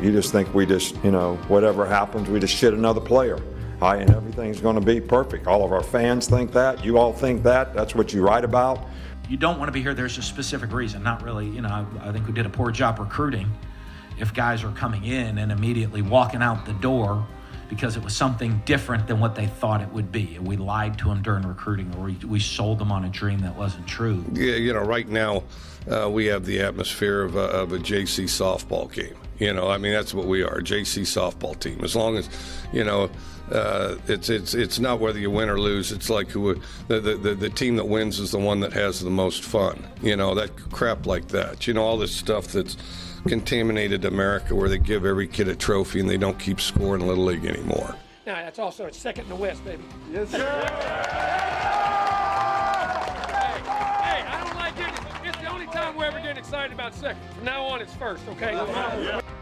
You just think we just, whatever happens, we just shit another player. And everything's going to be perfect. All of our fans think that. You all think that. That's what you write about. You don't want to be here. There's a specific reason. Not really, I think we did a poor job recruiting if guys are coming in and immediately walking out the door because it was something different than what they thought it would be. We lied to them during recruiting, or we sold them on a dream that wasn't true. Yeah, right now we have the atmosphere of a JC softball game. That's what we are, a JC softball team. As long as, it's not whether you win or lose. It's like the team that wins is the one that has the most fun. That crap like that. All this stuff that's contaminated America, where they give every kid a trophy and they don't keep scoring Little League anymore. Now, that's also a second in the West, baby. Yes, sir. Hey, I don't like getting, it's the only time we're ever getting excited about second. From now on, it's first, okay?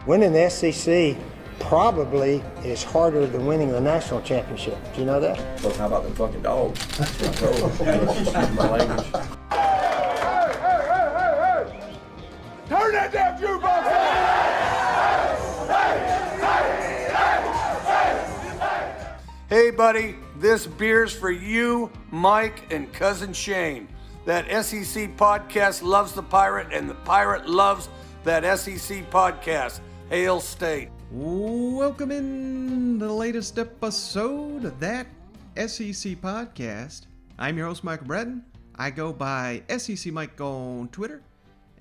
Winning the SEC probably is harder than winning the national championship. Do you know that? Well, how about the fucking dogs? My language. Turn that damn jukebox on! Hey, buddy, this beer's for you, Mike, and Cousin Shane. That SEC podcast loves the Pirate, and the Pirate loves that SEC podcast. Hail State. Welcome in the latest episode of that SEC podcast. I'm your host, Michael Breton. I go by SEC Mike on Twitter.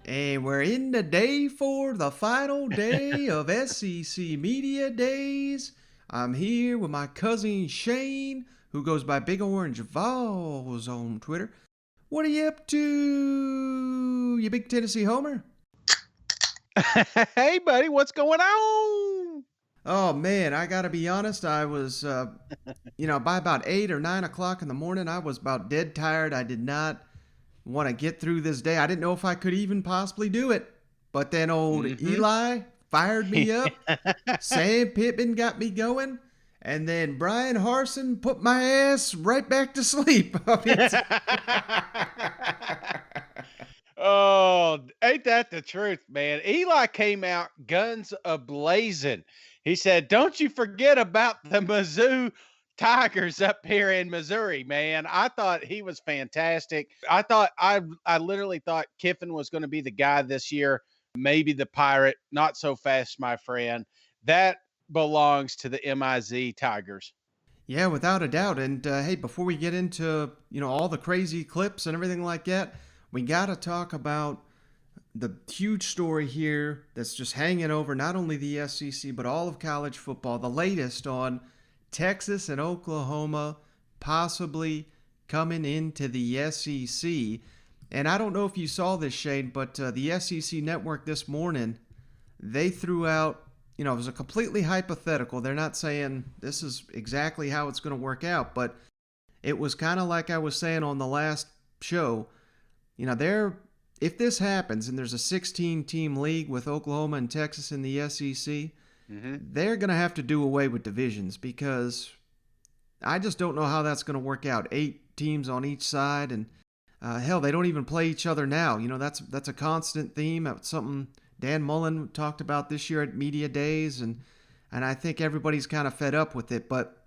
And we're in the day for the final day of SEC Media Days. I'm here with my cousin Shane, who goes by Big Orange Vols on Twitter. What are you up to, you big Tennessee homer? Hey, buddy, what's going on? Oh, man, I got to be honest. I was, by about 8 or 9 o'clock in the morning, I was about dead tired. I did not want to get through this day. I didn't know if I could even possibly do it. But then old Eli fired me up. Sam Pittman got me going. And then Bryan Harsin put my ass right back to sleep. Oh, ain't that the truth, man? Eli came out guns a-blazing. He said, don't you forget about the Mizzou Tigers up here in Missouri, man. I thought he was fantastic. I literally thought Kiffin was going to be the guy this year. Maybe the Pirate. Not so fast, my friend. That belongs to the MIZ Tigers. Yeah, without a doubt. And hey, before we get into, all the crazy clips and everything like that, we got to talk about the huge story here that's just hanging over not only the SEC, but all of college football. The latest on Texas and Oklahoma possibly coming into the SEC. And I don't know if you saw this, Shane, but the SEC network this morning, they threw out, it was a completely hypothetical. They're not saying this is exactly how it's going to work out, but it was kind of like I was saying on the last show. If this happens and there's a 16-team league with Oklahoma and Texas in the SEC, they're going to have to do away with divisions, because I just don't know how that's going to work out. 8 teams on each side, and hell, they don't even play each other now. That's a constant theme. That's something Dan Mullen talked about this year at Media Days, and I think everybody's kind of fed up with it. But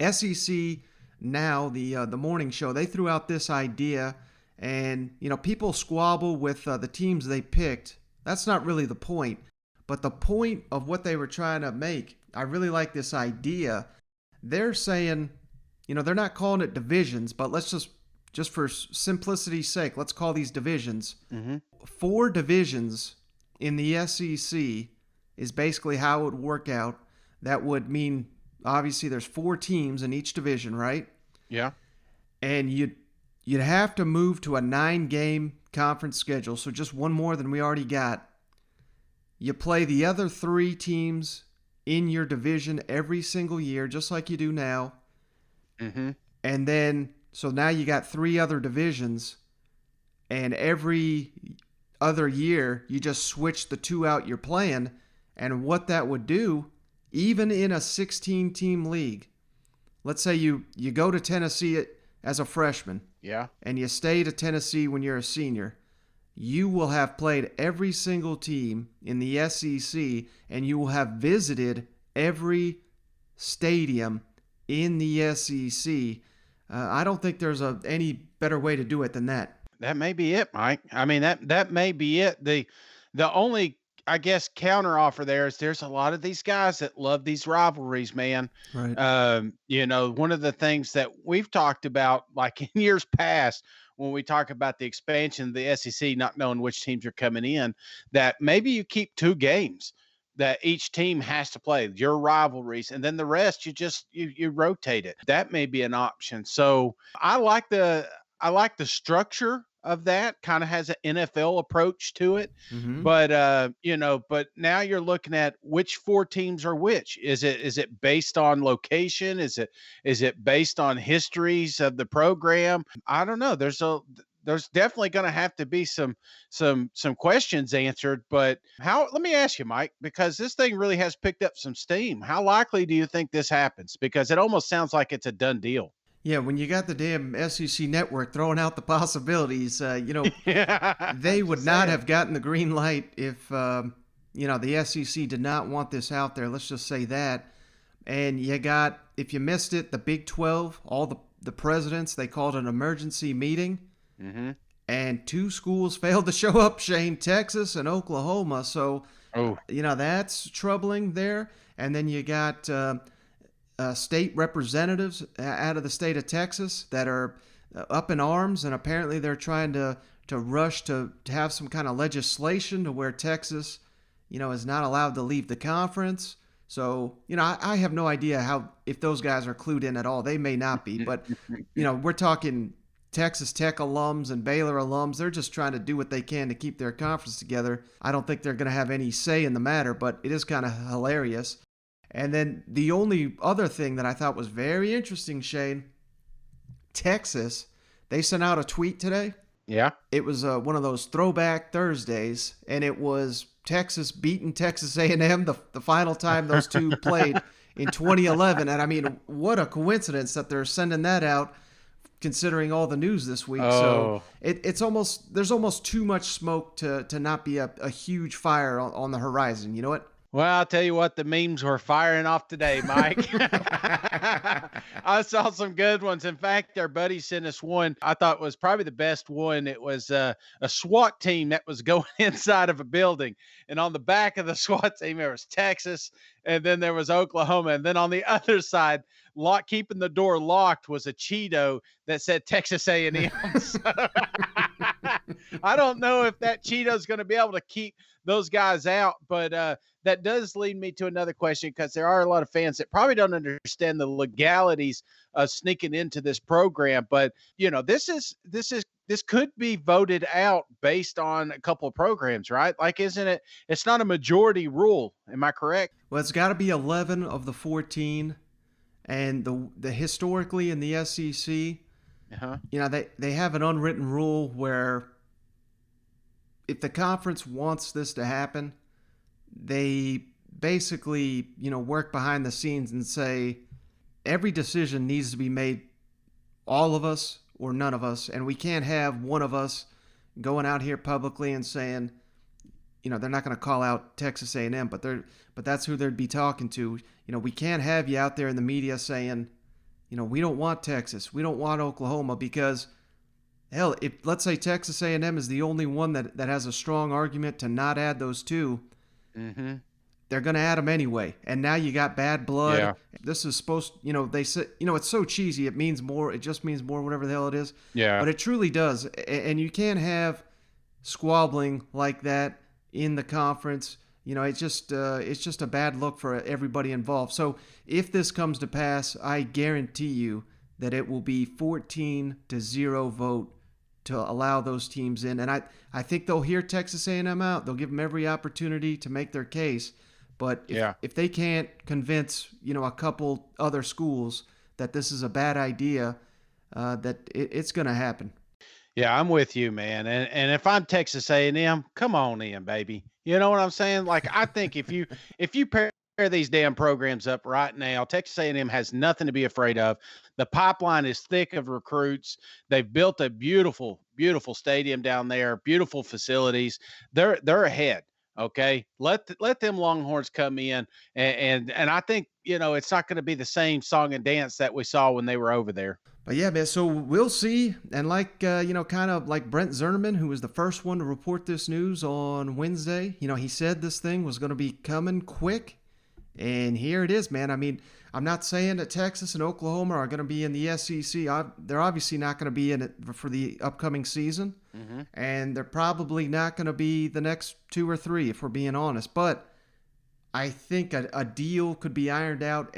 SEC now, the morning show, they threw out this idea, and people squabble with the teams they picked. That's not really the point. But the point of what they were trying to make, I really like this idea. They're saying, they're not calling it divisions, but let's just for simplicity's sake, let's call these divisions. 4 divisions in the SEC is basically how it would work out. That would mean, obviously, there's 4 teams in each division, right? Yeah. And you'd have to move to a 9-game conference schedule, so just one more than we already got. You play the other 3 teams in your division every single year, just like you do now. And then, so now you got 3 other divisions, and every other year, you just switch the 2 out you're playing. And what that would do, even in a 16-team league, let's say you go to Tennessee as a freshman. Yeah. And you stay to Tennessee when you're a senior. you will have played every single team in the SEC, and you will have visited every stadium in the SEC. I don't think there's any better way to do it than that. That may be it, Mike. I mean, that may be it. The only, I guess, counter offer there is there's a lot of these guys that love these rivalries, man. Right. One of the things that we've talked about, like in years past, when we talk about the expansion of the SEC, not knowing which teams are coming in, that maybe you keep 2 games that each team has to play, your rivalries, and then the rest you rotate it. That may be an option. So I like the structure of that. Kind of has an NFL approach to it. Mm-hmm. But now you're looking at which 4 teams are which. Is it based on location? Is it based on histories of the program? I don't know. There's definitely going to have to be some questions answered, but let me ask you, Mike, because this thing really has picked up some steam. How likely do you think this happens? Because it almost sounds like it's a done deal. Yeah, when you got the damn SEC network throwing out the possibilities, they would not have gotten the green light if, the SEC did not want this out there. Let's just say that. And you got, if you missed it, the Big 12, all the presidents, they called an emergency meeting. Mm-hmm. And 2 schools failed to show up, Shane, Texas and Oklahoma. So, that's troubling there. And then you got state representatives out of the state of Texas that are up in arms, and apparently they're trying to rush to have some kind of legislation to where Texas, is not allowed to leave the conference. So, I have no idea if those guys are clued in at all. They may not be, but, we're talking Texas Tech alums and Baylor alums. They're just trying to do what they can to keep their conference together. I don't think they're going to have any say in the matter, but it is kind of hilarious. And then the only other thing that I thought was very interesting, Shane, Texas, they sent out a tweet today. Yeah. It was one of those throwback Thursdays, and it was Texas beating Texas A&M the final time those two played in 2011. And I mean, what a coincidence that they're sending that out, considering all the news this week. So there's almost too much smoke to not be a huge fire on the horizon. You know what? Well, I'll tell you what, the memes were firing off today, Mike. I saw some good ones. In fact, our buddy sent us one I thought was probably the best one. It was a SWAT team that was going inside of a building. And on the back of the SWAT team, there was Texas, and then there was Oklahoma. And then on the other side, keeping the door locked, was a Cheeto that said Texas A&M. So, I don't know if that Cheeto's going to be able to keep those guys out, but that does lead me to another question, because there are a lot of fans that probably don't understand the legalities of sneaking into this program. But this could be voted out based on a couple of programs, right? Like, isn't it? It's not a majority rule. Am I correct? Well, it's got to be 11 of the 14, and the historically in the SEC, they have an unwritten rule where if the conference wants this to happen, they basically, work behind the scenes and say every decision needs to be made, all of us or none of us, and we can't have one of us going out here publicly and saying, they're not going to call out Texas A&M, but that's who they'd be talking to. We can't have you out there in the media saying, we don't want Texas, we don't want Oklahoma, because hell, if let's say Texas A&M is the only one that has a strong argument to not add those two, mm-hmm. they're going to add them anyway. And now you got bad blood. Yeah. This is supposed, they say, it's so cheesy. It means more. It just means more, whatever the hell it is. Yeah. But it truly does. And you can't have squabbling like that in the conference. It's just a bad look for everybody involved. So if this comes to pass, I guarantee you that it will be 14-0 vote to allow those teams in. And I think they'll hear Texas A&M out. They'll give them every opportunity to make their case. But if they can't convince, a couple other schools that this is a bad idea, that it's going to happen. Yeah, I'm with you, man. And if I'm Texas A&M, come on in, baby. You know what I'm saying? Like, I think if you pair these damn programs up right now. Texas A&M has nothing to be afraid of. The pipeline is thick of recruits. They've built a beautiful, beautiful stadium down there, beautiful facilities. They're ahead. Okay, let them Longhorns come in, and I think it's not going to be the same song and dance that we saw when they were over there. But yeah, man, so we'll see. And like, kind of like Brent Zerneman, who was the first one to report this news on Wednesday, he said this thing was going to be coming quick. And here it is, man. I mean, I'm not saying that Texas and Oklahoma are going to be in the SEC. They're obviously not going to be in it for the upcoming season. Mm-hmm. And they're probably not going to be the next 2 or 3, if we're being honest. But I think a deal could be ironed out,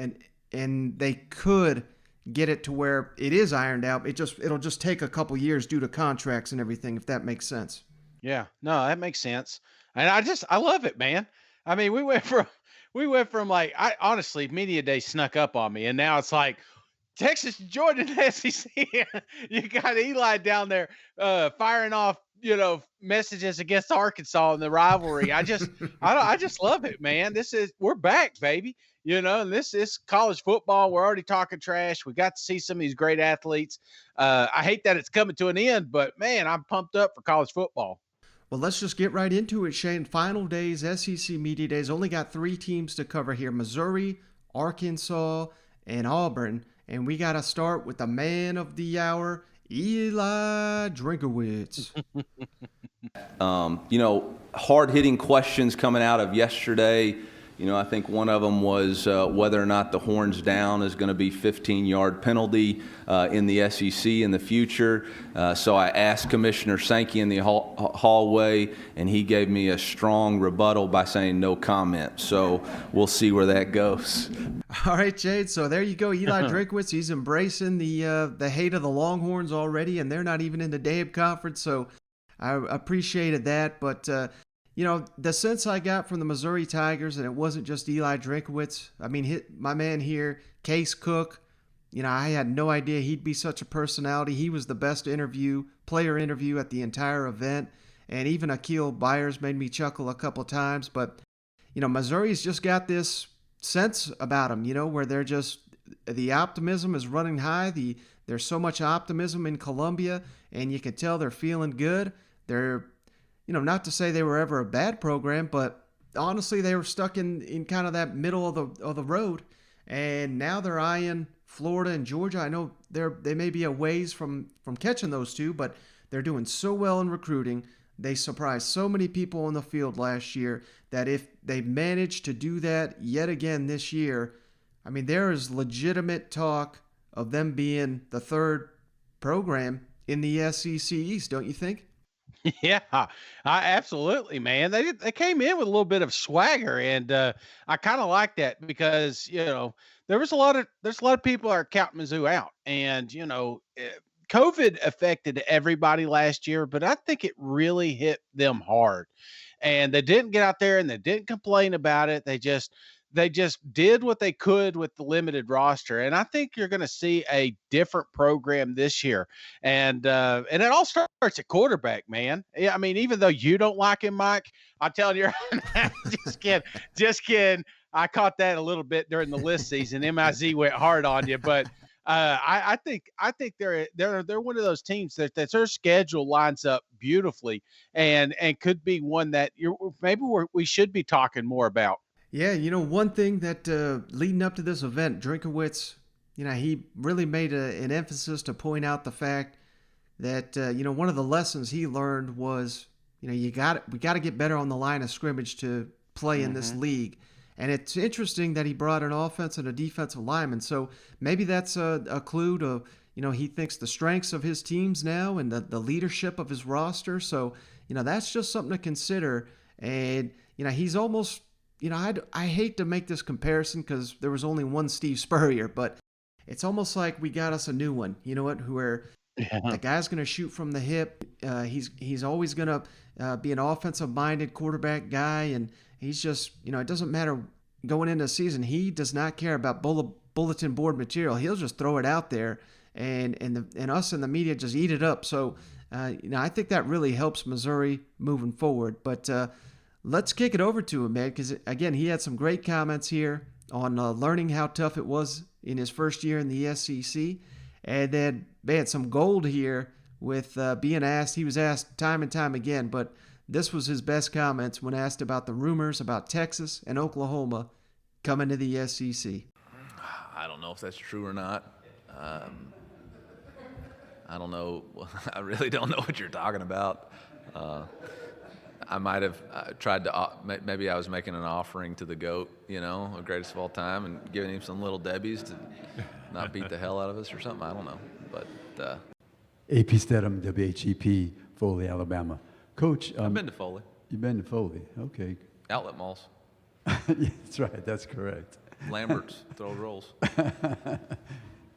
and they could get it to where it is ironed out. It'll just take a couple years due to contracts and everything, if that makes sense. Yeah, no, that makes sense. And I love it, man. I mean, we went from like, honestly, media day snuck up on me, and now it's like Texas joining the SEC. You got Eli down there firing off, messages against Arkansas in the rivalry. I just love it, man. We're back, baby. And this is college football. We're already talking trash. We got to see some of these great athletes. I hate that it's coming to an end, but man, I'm pumped up for college football. Well, let's just get right into it, Shane. Final days, SEC Media Days. Only got 3 teams to cover here: Missouri, Arkansas, and Auburn. And we got to start with the man of the hour, Eli Drinkwitz. Hard-hitting questions coming out of yesterday. I think one of them was whether or not the horns down is going to be 15-yard penalty in the SEC in the future. So I asked Commissioner Sankey in the hallway, and he gave me a strong rebuttal by saying no comment. So we'll see where that goes. All right, Jade. So there you go. Eli Drinkwitz, he's embracing the hate of the Longhorns already, and they're not even in the Dave Conference. So I appreciated that. But the sense I got from the Missouri Tigers, and it wasn't just Eli Drinkwitz. I mean, my man here, Case Cook, I had no idea he'd be such a personality. He was the best player interview at the entire event. And even Akil Byers made me chuckle a couple times. But, Missouri's just got this sense about them, where they're just, the optimism is running high. There's so much optimism in Columbia, and you can tell they're feeling good. They're not to say they were ever a bad program, but honestly, they were stuck in kind of that middle of the road, and now they're eyeing Florida and Georgia. I know they may be a ways from catching those two, but they're doing so well in recruiting. They surprised so many people on the field last year that if they manage to do that yet again this year, I mean, there is legitimate talk of them being the 3rd program in the SEC East, don't you think? Yeah, absolutely, man. They came in with a little bit of swagger, and I kind of like that because there's a lot of people are counting Mizzou out, and COVID affected everybody last year, but I think it really hit them hard, and they didn't get out there and they didn't complain about it. They just did what they could with the limited roster. And I think you're going to see a different program this year. And it all starts at quarterback, man. Yeah, I mean, even though you don't like him, Mike, I'm telling you, just kidding. I caught that a little bit during the list season. MIZ went hard on you, but I think they're one of those teams that their schedule lines up beautifully and could be one that we should be talking more about. Yeah, one thing that leading up to this event, Drinkwitz, he really made an emphasis to point out the fact that, one of the lessons he learned was, we got to get better on the line of scrimmage to play in this league. And it's interesting that he brought an offense and a defensive lineman. So maybe that's a clue to, he thinks the strengths of his teams now and the leadership of his roster. So, that's just something to consider. And, he's almost, I hate to make this comparison because there was only one Steve Spurrier, but it's almost like we got us a new one. You know what? Where the guy's going to shoot from the hip. He's always going to be an offensive-minded quarterback guy, and he's just, it doesn't matter going into the season. He does not care about bulletin board material. He'll just throw it out there, and us in the media just eat it up. So, I think that really helps Missouri moving forward. But let's kick it over to him, man, because, again, he had some great comments here on learning how tough it was in his first year in the SEC. And then, man, some gold here with being asked. He was asked time and time again, but this was his best comments when asked about the rumors about Texas and Oklahoma coming to the SEC. I don't know if that's true or not. I don't know. I really don't know what you're talking about. I might have tried to, maybe I was making an offering to the GOAT, the greatest of all time, and giving him some little Debbies to not beat the hell out of us or something. I don't know. But AP Stedham, WHEP, Foley, Alabama. Coach. I've been to Foley. You've been to Foley. Okay. Outlet malls. Yeah, that's right. That's correct. Lambert's, throw rolls.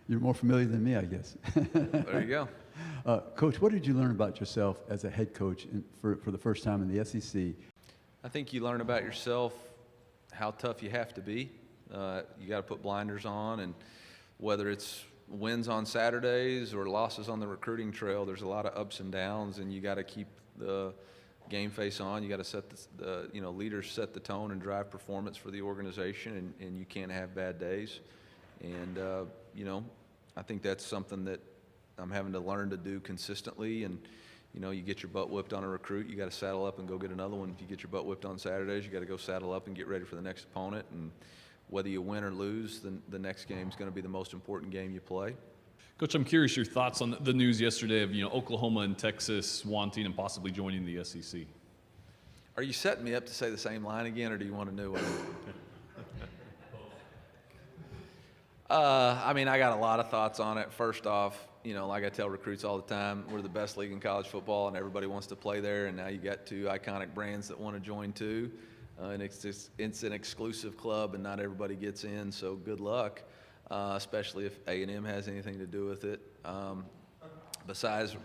You're more familiar than me, I guess. There you go. Coach, what did you learn about yourself as a head coach for the first time in the SEC? I think you learn about yourself how tough you have to be. You got to put blinders on, and whether it's wins on Saturdays or losses on the recruiting trail, there's a lot of ups and downs, and you got to keep the game face on. You got to set the leaders set the tone and drive performance for the organization, and you can't have bad days. And I think that's something that I'm having to learn to do consistently. And you get your butt whipped on a recruit, you got to saddle up and go get another one. If you get your butt whipped on Saturdays, you got to go saddle up and get ready for the next opponent. And whether you win or lose, the next game is going to be the most important game you play. Coach, I'm curious your thoughts on the news yesterday of Oklahoma and Texas wanting and possibly joining the SEC. Are you setting me up to say the same line again, or do you want to know what? I got a lot of thoughts on it. First off, like I tell recruits all the time, we're the best league in college football, and everybody wants to play there. And now you got two iconic brands that want to join too, and it's an exclusive club, and not everybody gets in. So good luck, especially if A&M has anything to do with it. Besides,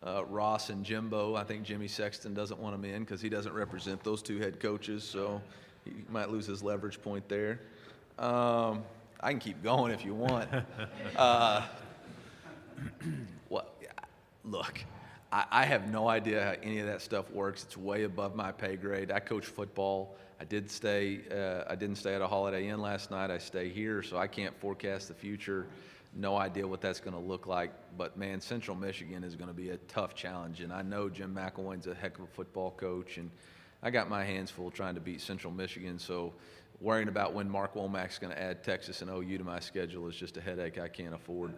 Ross and Jimbo, I think Jimmy Sexton doesn't want him in because he doesn't represent those two head coaches, so he might lose his leverage point there. I can keep going if you want. Look, I have no idea how any of that stuff works. It's way above my pay grade. I coach football. I didn't stay at a Holiday Inn last night. I stay here, so I can't forecast the future. No idea what that's going to look like. But, man, Central Michigan is going to be a tough challenge. And I know Jim McElwain's a heck of a football coach. And I got my hands full trying to beat Central Michigan. So worrying about when Mark Womack's going to add Texas and OU to my schedule is just a headache I can't afford.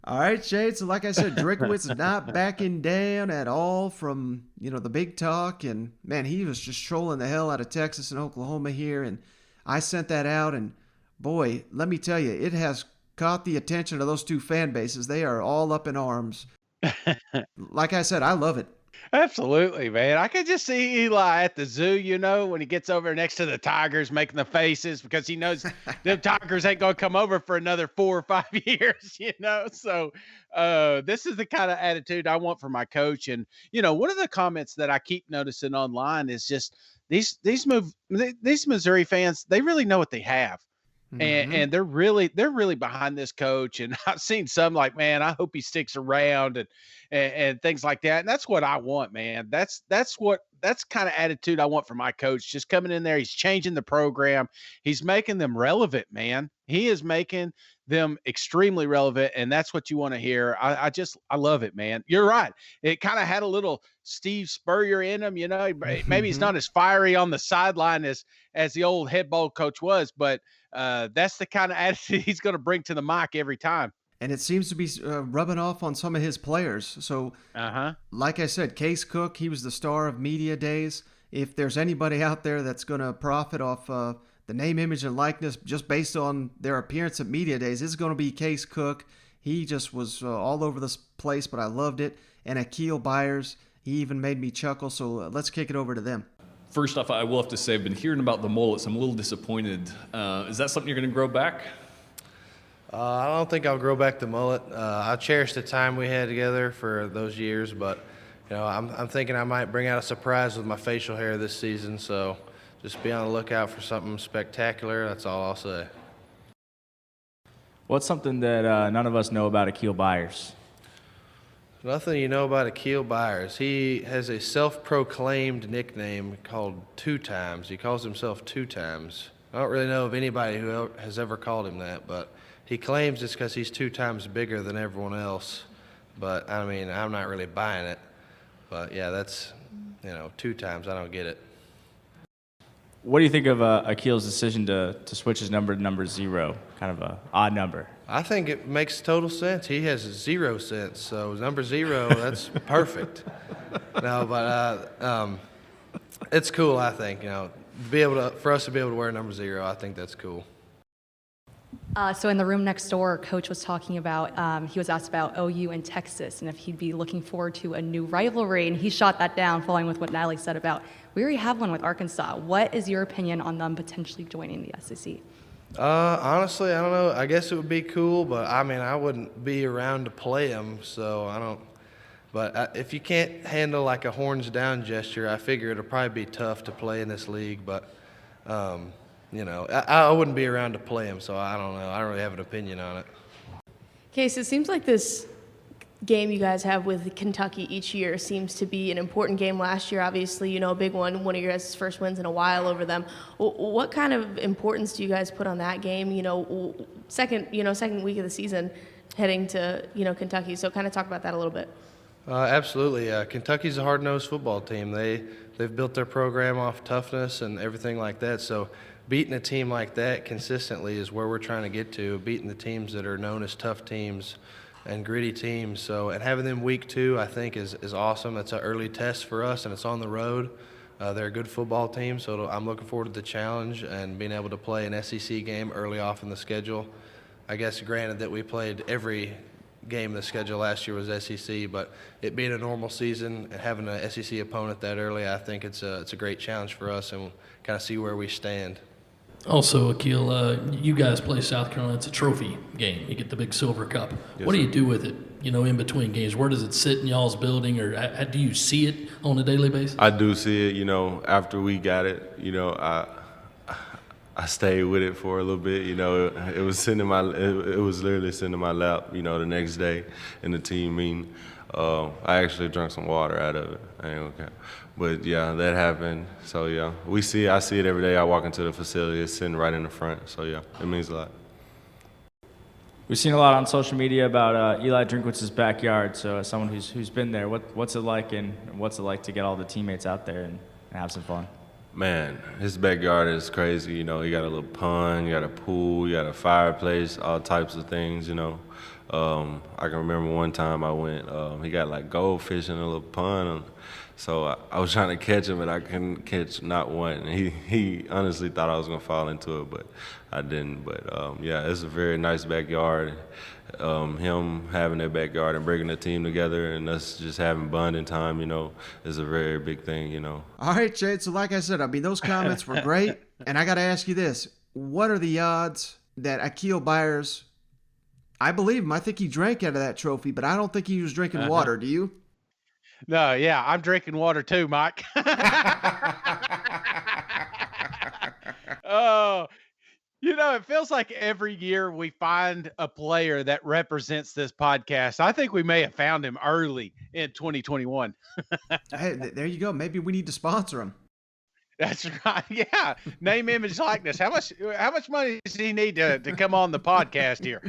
All right, Shade. So like I said, Drinkwitz is not backing down at all from, the big talk. And, man, he was just trolling the hell out of Texas and Oklahoma here. And I sent that out. And, boy, let me tell you, it has caught the attention of those two fan bases. They are all up in arms. Like I said, I love it. Absolutely, man. I could just see Eli at the zoo, when he gets over next to the tigers making the faces because he knows them tigers ain't going to come over for another 4 or 5 years, So this is the kind of attitude I want for my coach. And, one of the comments that I keep noticing online is just these Missouri fans, they really know what they have. And they're really behind this coach. And I've seen some like, man, I hope he sticks around and things like that. And that's what I want, man. That's kind of attitude I want from my coach. Just coming in there, he's changing the program. He's making them relevant, man. He is making them extremely relevant, and that's what you want to hear. I love it, man. You're right. It kind of had a little Steve Spurrier in him, Maybe he's not as fiery on the sideline as the old head ball coach was, but that's the kind of attitude he's going to bring to the mic every time. And it seems to be rubbing off on some of his players. So, like I said, Case Cook, he was the star of media days. If there's anybody out there that's going to profit off the name, image, and likeness just based on their appearance at media days, it's going to be Case Cook. He just was all over this place, but I loved it. And Akil Byers, he even made me chuckle. So let's kick it over to them. First off, I will have to say I've been hearing about the mullets. I'm a little disappointed. Is that something you're going to grow back? I don't think I'll grow back the mullet. I cherish the time we had together for those years, but I'm thinking I might bring out a surprise with my facial hair this season. So just be on the lookout for something spectacular. That's all I'll say. What's something that none of us know about Akil Byers? Nothing you know about Akil Byers. He has a self-proclaimed nickname called Two Times. He calls himself Two Times. I don't really know of anybody who has ever called him that, but he claims it's because he's 2 times bigger than everyone else. But, I mean, I'm not really buying it. But, yeah, that's, 2 times. I don't get it. What do you think of Akil's decision to switch his number to number 0, kind of an odd number? I think it makes total sense. He has 0 cents, so number 0, that's perfect. No, but it's cool. I think for us to be able to wear number 0, I think that's cool. So in the room next door, Coach was talking about, he was asked about OU and Texas and if he'd be looking forward to a new rivalry, and he shot that down following with what Natalie said about, we already have one with Arkansas. What is your opinion on them potentially joining the SEC? Honestly, I don't know. I guess it would be cool, but I mean, I wouldn't be around to play them, so I don't. But if you can't handle like a horns down gesture, I figure it'll probably be tough to play in this league. But I wouldn't be around to play them, so I don't know. I don't really have an opinion on it. Okay, so it seems like this game you guys have with Kentucky each year seems to be an important game. Last year, obviously, a big one of your guys' first wins in a while over them. What kind of importance do you guys put on that game? Second week of the season heading to, Kentucky. So kind of talk about that a little bit. Absolutely. Kentucky's a hard-nosed football team. They've built their program off toughness and everything like that. So beating a team like that consistently is where we're trying to get to, beating the teams that are known as tough teams and gritty teams. So, and having them week 2, I think, is awesome. It's an early test for us, and it's on the road. They're a good football team, so I'm looking forward to the challenge and being able to play an SEC game early off in the schedule. I guess granted that we played every game in the schedule last year was SEC, but it being a normal season and having an SEC opponent that early, I think it's a great challenge for us, and we'll kind of see where we stand. Also, Akil, you guys play South Carolina. It's a trophy game. You get the big silver cup. Yes, what do you sir. do with it, in between games? Where does it sit in y'all's building, or do you see it on a daily basis? I do see it, after we got it, I stayed with it for a little bit, it was sitting in it was literally sitting in my lap, the next day in the team meeting. I actually drank some water out of it. I ain't okay. But yeah, that happened. So yeah, I see it every day. I walk into the facility, it's sitting right in the front. So yeah, it means a lot. We've seen a lot on social media about Eli Drinkwitz's backyard. So as someone who's been there, what's it like, and what's it like to get all the teammates out there and have some fun? Man, his backyard is crazy. You got a little pond, you got a pool, you got a fireplace, all types of things. I can remember one time I went. He got like goldfish in a little pond. So I was trying to catch him, and I couldn't catch not one. And he honestly thought I was going to fall into it, but I didn't. But, yeah, it's a very nice backyard. Him having that backyard and bringing the team together and us just having bonding time, is a very big thing, All right, Shade. So like I said, those comments were great. And I got to ask you this. What are the odds that Akil Byers, I believe him, I think he drank out of that trophy, but I don't think he was drinking water. Do you? No, yeah, I'm drinking water too, Mike. Oh, it feels like every year we find a player that represents this podcast. I think we may have found him early in 2021. Hey, there you go. Maybe we need to sponsor him. That's right. Yeah. Name, image, likeness. How much money does he need to come on the podcast here?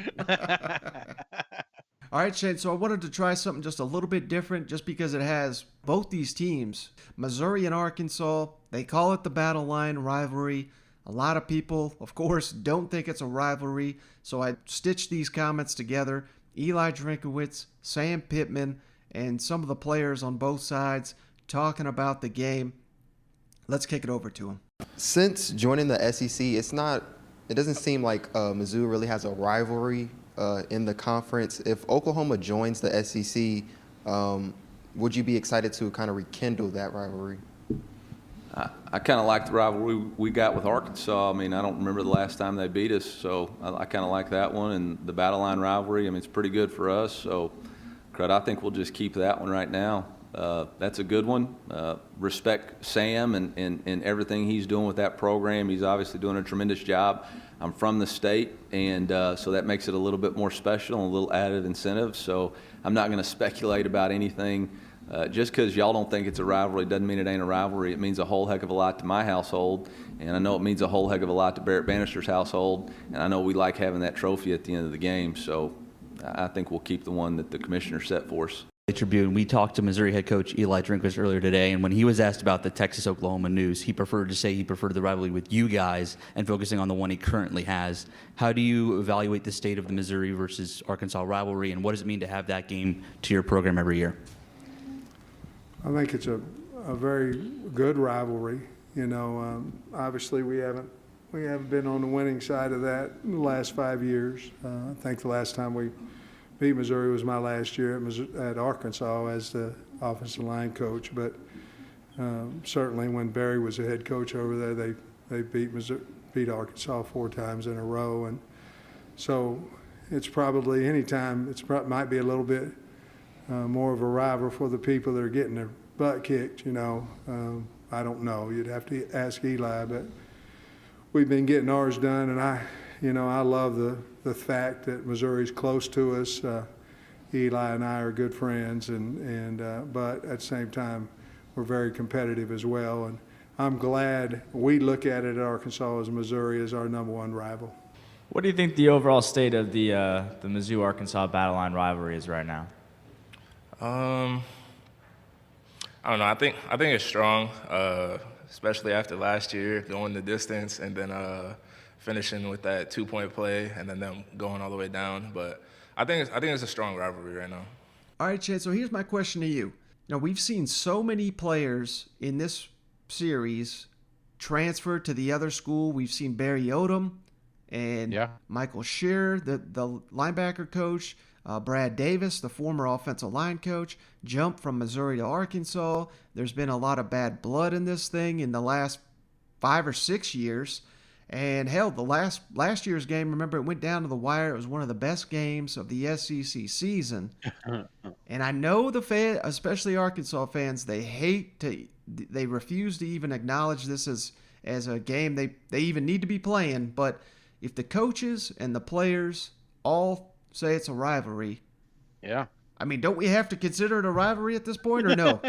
All right, Shane, so I wanted to try something just a little bit different just because it has both these teams, Missouri and Arkansas. They call it the Battle Line rivalry. A lot of people, of course, don't think it's a rivalry, so I stitched these comments together. Eli Drinkwitz, Sam Pittman, and some of the players on both sides talking about the game. Let's kick it over to him. Since joining the SEC, it doesn't seem like Mizzou really has a rivalry in the conference. If Oklahoma joins the SEC, would you be excited to kind of rekindle that rivalry? I kind of like the rivalry we got with Arkansas. I mean, I don't remember the last time they beat us, so I kind of like that one. And the Battle Line rivalry, I mean, it's pretty good for us. So, I think we'll just keep that one right now. That's a good one. Respect Sam and everything he's doing with that program. He's obviously doing a tremendous job. I'm from the state, and so that makes it a little bit more special and a little added incentive. So I'm not going to speculate about anything. Just because y'all don't think it's a rivalry doesn't mean it ain't a rivalry. It means a whole heck of a lot to my household, and I know it means a whole heck of a lot to Barrett Bannister's household, and I know we like having that trophy at the end of the game. So I think we'll keep the one that the commissioner set for us. Tribune. We talked to Missouri head coach Eli Drinkwitz earlier today, and when he was asked about the Texas-Oklahoma news, he preferred to say he preferred the rivalry with you guys and focusing on the one he currently has. How do you evaluate the state of the Missouri versus Arkansas rivalry, and what does it mean to have that game to your program every year? I think it's a very good rivalry. You know, obviously we haven't been on the winning side of that in the last 5 years. I think the last time we beat Missouri was my last year at Arkansas as the offensive line coach. But certainly when Barry was the head coach over there, they beat Arkansas 4 times in a row. And so it's probably might be a little bit more of a rival for the people that are getting their butt kicked, you know. I don't know. You'd have to ask Eli, but we've been getting ours done, and I love the fact that Missouri's close to us. Eli and I are good friends, but at the same time, we're very competitive as well. And I'm glad we look at it at Arkansas as Missouri as our #1 rival. What do you think the overall state of the Mizzou-Arkansas battle line rivalry is right now? I don't know. I think it's strong, especially after last year going the distance and then finishing with that 2-point play and then them going all the way down. But I think it's a strong rivalry right now. All right, Chad. So here's my question to you. Now, we've seen so many players in this series transfer to the other school. We've seen Barry Odom and Michael Shearer, the linebacker coach. Brad Davis, the former offensive line coach, jumped from Missouri to Arkansas. There's been a lot of bad blood in this thing in the last 5 or 6 years. And hell, the last year's game, remember, it went down to the wire. It was one of the best games of the SEC season. And I know especially Arkansas fans, they refuse to even acknowledge this as a game they even need to be playing. But if the coaches and the players all say it's a rivalry. Yeah. I mean, don't we have to consider it a rivalry at this point or no?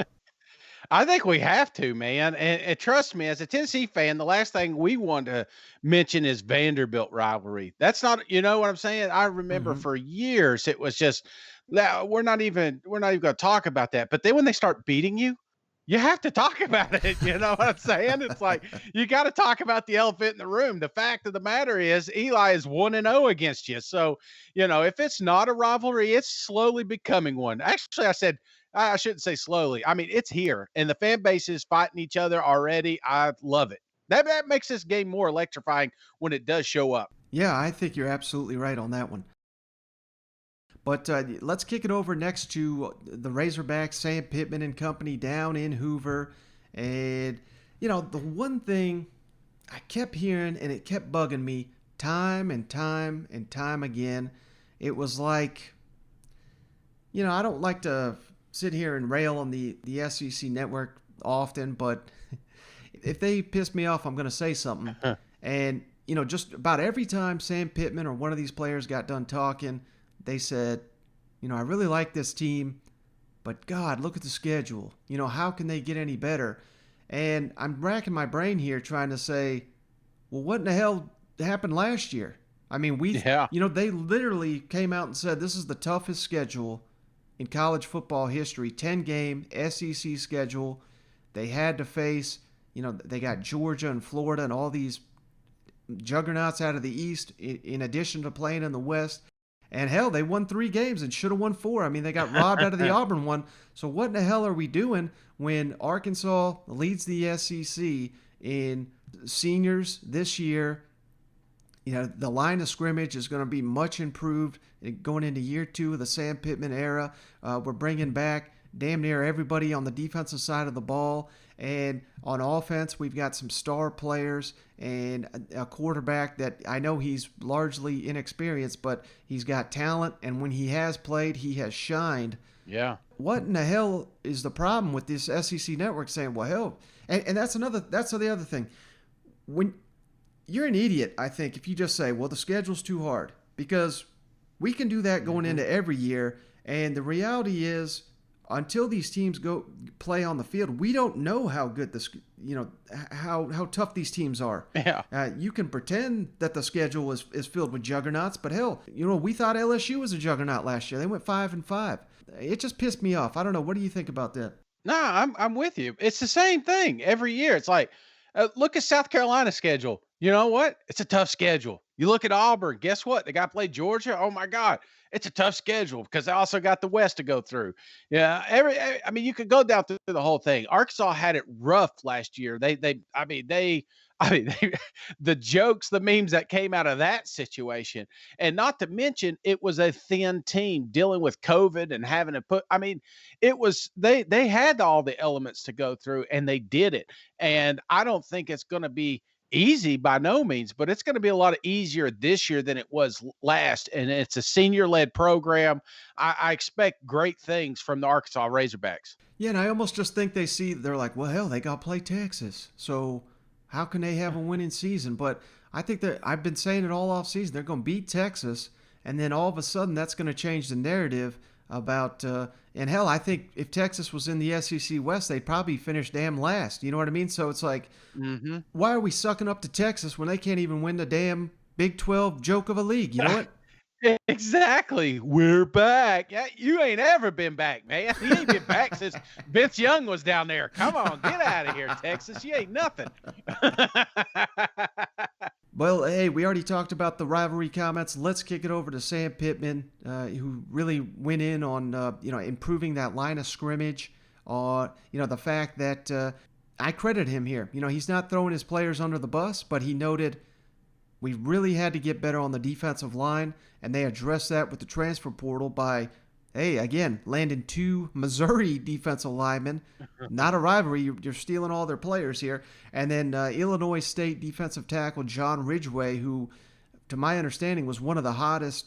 I think we have to, man. And trust me, as a Tennessee fan, the last thing we want to mention is Vanderbilt rivalry. That's not, you know what I'm saying? I remember for years it was just, we're not even going to talk about that. But then when they start beating you, you have to talk about it. You know what I'm saying? It's like, you got to talk about the elephant in the room. The fact of the matter is Eli is 1-0 against you. So, you know, if it's not a rivalry, it's slowly becoming one. Actually, I shouldn't say slowly. I mean, it's here and the fan base is fighting each other already. I love it. That makes this game more electrifying when it does show up. Yeah, I think you're absolutely right on that one. But let's kick it over next to the Razorbacks, Sam Pittman and company down in Hoover. And, you know, the one thing I kept hearing, and it kept bugging me time and time and time again, it was like, you know, I don't like to sit here and rail on the SEC network often, but if they piss me off, I'm going to say something. And, you know, just about every time Sam Pittman or one of these players got done talking, they said, you know, I really like this team, but God, look at the schedule. You know, how can they get any better? And I'm racking my brain here trying to say, well, what in the hell happened last year? I mean, you know, they literally came out and said this is the toughest schedule in college football history, 10-game SEC schedule. They had to face, you know, they got Georgia and Florida and all these juggernauts out of the East in addition to playing in the West. And hell, they won 3 games and should have won 4. I mean, they got robbed out of the Auburn one. So what in the hell are we doing when Arkansas leads the SEC in seniors this year? You know, the line of scrimmage is going to be much improved going into year 2 of the Sam Pittman era. We're bringing back damn near everybody on the defensive side of the ball. And on offense, we've got some star players and a quarterback that I know he's largely inexperienced, but he's got talent. And when he has played, he has shined. Yeah. What in the hell is the problem with this SEC network saying, well, hell, and that's the other thing. When you're an idiot, I think, if you just say, well, the schedule's too hard, because we can do that going into every year. And the reality is, until these teams go play on the field, we don't know how good how tough these teams are. Yeah. You can pretend that the schedule is filled with juggernauts, but hell, we thought LSU was a juggernaut last year. They went 5-5. It just pissed me off. I don't know. What do you think about that? No, I'm with you. It's the same thing every year. It's like, look at South Carolina's schedule. You know what? It's a tough schedule. You look at Auburn. Guess what? They got to play Georgia. Oh my God, it's a tough schedule because they also got the West to go through. Yeah, I mean, you could go down through the whole thing. Arkansas had it rough last year. The jokes, the memes that came out of that situation, and not to mention it was a thin team dealing with COVID and having to put. I mean, it was they had all the elements to go through, and they did it. And I don't think it's going to be easy by no means, but it's going to be a lot easier this year than it was last. And it's a senior-led program. I expect great things from the Arkansas Razorbacks. Yeah, and I almost just think they're like, well, hell, they got to play Texas. So how can they have a winning season? But I think that I've been saying it all off season. They're going to beat Texas, and then all of a sudden that's going to change the narrative about and hell, I think if Texas was in the SEC West, they'd probably finish damn last. You know what I mean? So it's like, why are we sucking up to Texas when they can't even win the damn Big 12 joke of a league? You know what? Exactly. We're back. Yeah, you ain't ever been back, man. You ain't been back since Vince Young was down there. Come on, get out of here, Texas. You ain't nothing. Well, hey, we already talked about the rivalry comments. Let's kick it over to Sam Pittman, who really went in on improving that line of scrimmage. The fact that I credit him here. He's not throwing his players under the bus, but he noted we really had to get better on the defensive line, and they addressed that with the transfer portal by, hey, again, landing 2 Missouri defensive linemen. Not a rivalry. You're stealing all their players here. And then Illinois State defensive tackle John Ridgway, who, to my understanding, was one of the hottest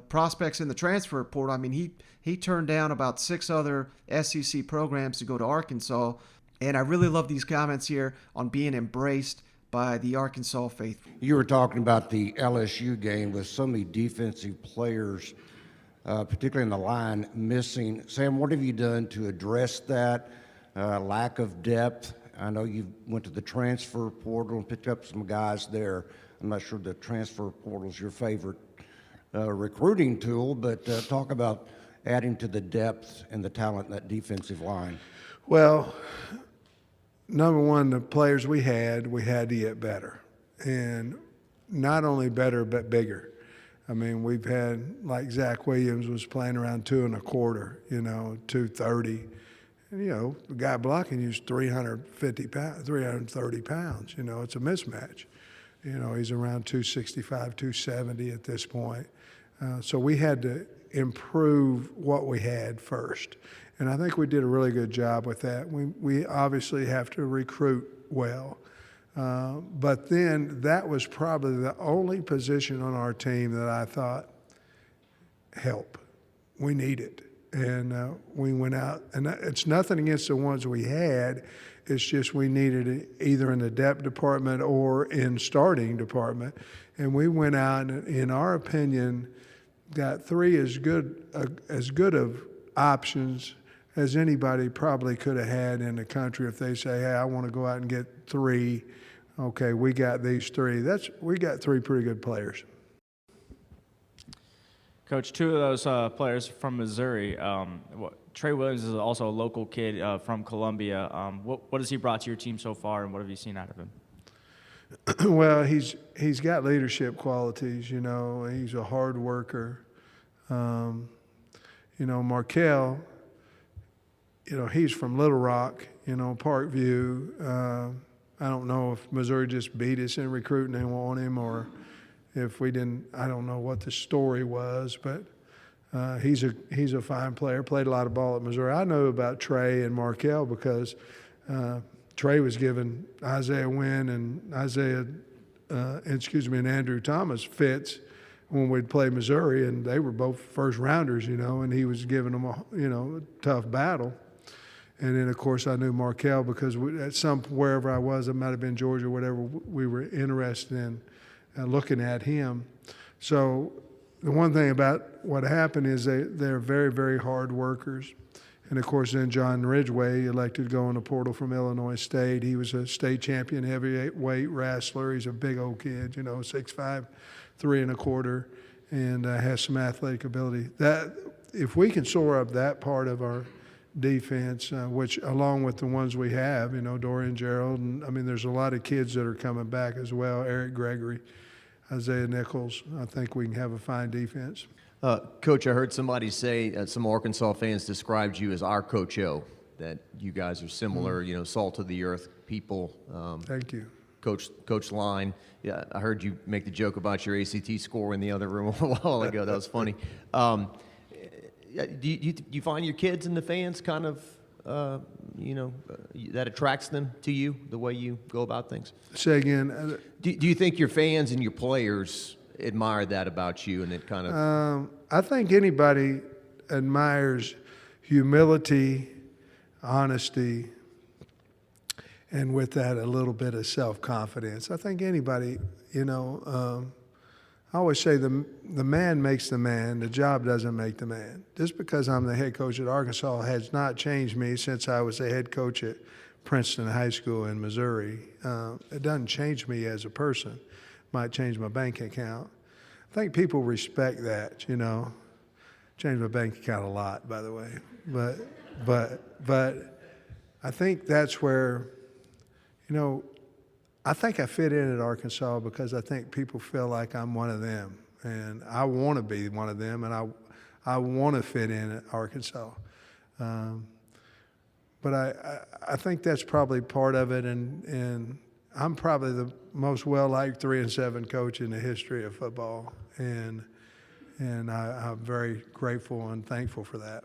prospects in the transfer portal. I mean, he turned down about 6 other SEC programs to go to Arkansas. And I really love these comments here on being embraced by the Arkansas faithful. You were talking about the LSU game with so many defensive players, particularly in the line, missing. Sam, what have you done to address that lack of depth? I know you went to the transfer portal and picked up some guys there. I'm not sure the transfer portal is your favorite recruiting tool, but talk about adding to the depth and the talent in that defensive line. Well, number one, the players we had to get better. And not only better, but bigger. I mean, we've had, like Zach Williams was playing around 2 1/4, 230. And, the guy blocking you is 350 pounds, 330 pounds. It's a mismatch. He's around 265, 270 at this point. So we had to improve what we had first. And I think we did a really good job with that. We obviously have to recruit well. But then that was probably the only position on our team that I thought, help, we need it. And we went out, and it's nothing against the ones we had. It's just we needed it either in the depth department or in starting department. And we went out and, in our opinion, got 3 as good of options as anybody probably could have had in the country. If they say, hey, I want to go out and get 3, okay, we got these 3. We got 3 pretty good players. Coach, 2 of those players from Missouri. Trey Williams is also a local kid from Columbia. What has he brought to your team so far, and what have you seen out of him? Well, he's got leadership qualities. He's a hard worker. Markel, he's from Little Rock, Parkview. I don't know if Missouri just beat us in recruiting and want him, or if we didn't. I don't know what the story was, but he's a fine player. Played a lot of ball at Missouri. I know about Trey and Markel because Trey was giving Isaiah Wynn and and Andrew Thomas fits when we'd play Missouri, and they were both first rounders, and he was giving them a tough battle. And then, of course, I knew Markel because wherever I was, it might have been Georgia, whatever, we were interested in looking at him. So the one thing about what happened is they're very, very hard workers. And, of course, then John Ridgway elected to go in the portal from Illinois State. He was a state champion heavyweight wrestler. He's a big old kid, 6'5", 3 1/4, and has some athletic ability. That if we can shore up that part of our defense, which along with the ones we have, Dorian Gerald, and I mean, there's a lot of kids that are coming back as well, Eric Gregory, Isaiah Nichols. I think we can have a fine defense. Coach, I heard somebody say, some Arkansas fans described you as our Coach O, that you guys are similar, salt of the earth people. Thank you. Coach Line, yeah, I heard you make the joke about your ACT score in the other room a while ago. That was funny. Do you find your kids and the fans kind of, that attracts them to you, the way you go about things? Say again. Do you think your fans and your players admire that about you, and it kind of? I think anybody admires humility, honesty, and with that a little bit of self-confidence. I think anybody, I always say the man makes the man, the job doesn't make the man. Just because I'm the head coach at Arkansas has not changed me since I was the head coach at Princeton High School in Missouri. It doesn't change me as a person. It might change my bank account. I think people respect that, Change my bank account a lot, by the way. But I think that's where, I think I fit in at Arkansas because I think people feel like I'm one of them, and I want to be one of them, and I want to fit in at Arkansas. But I think that's probably part of it, and I'm probably the most well-liked 3-7 coach in the history of football, and I'm very grateful and thankful for that.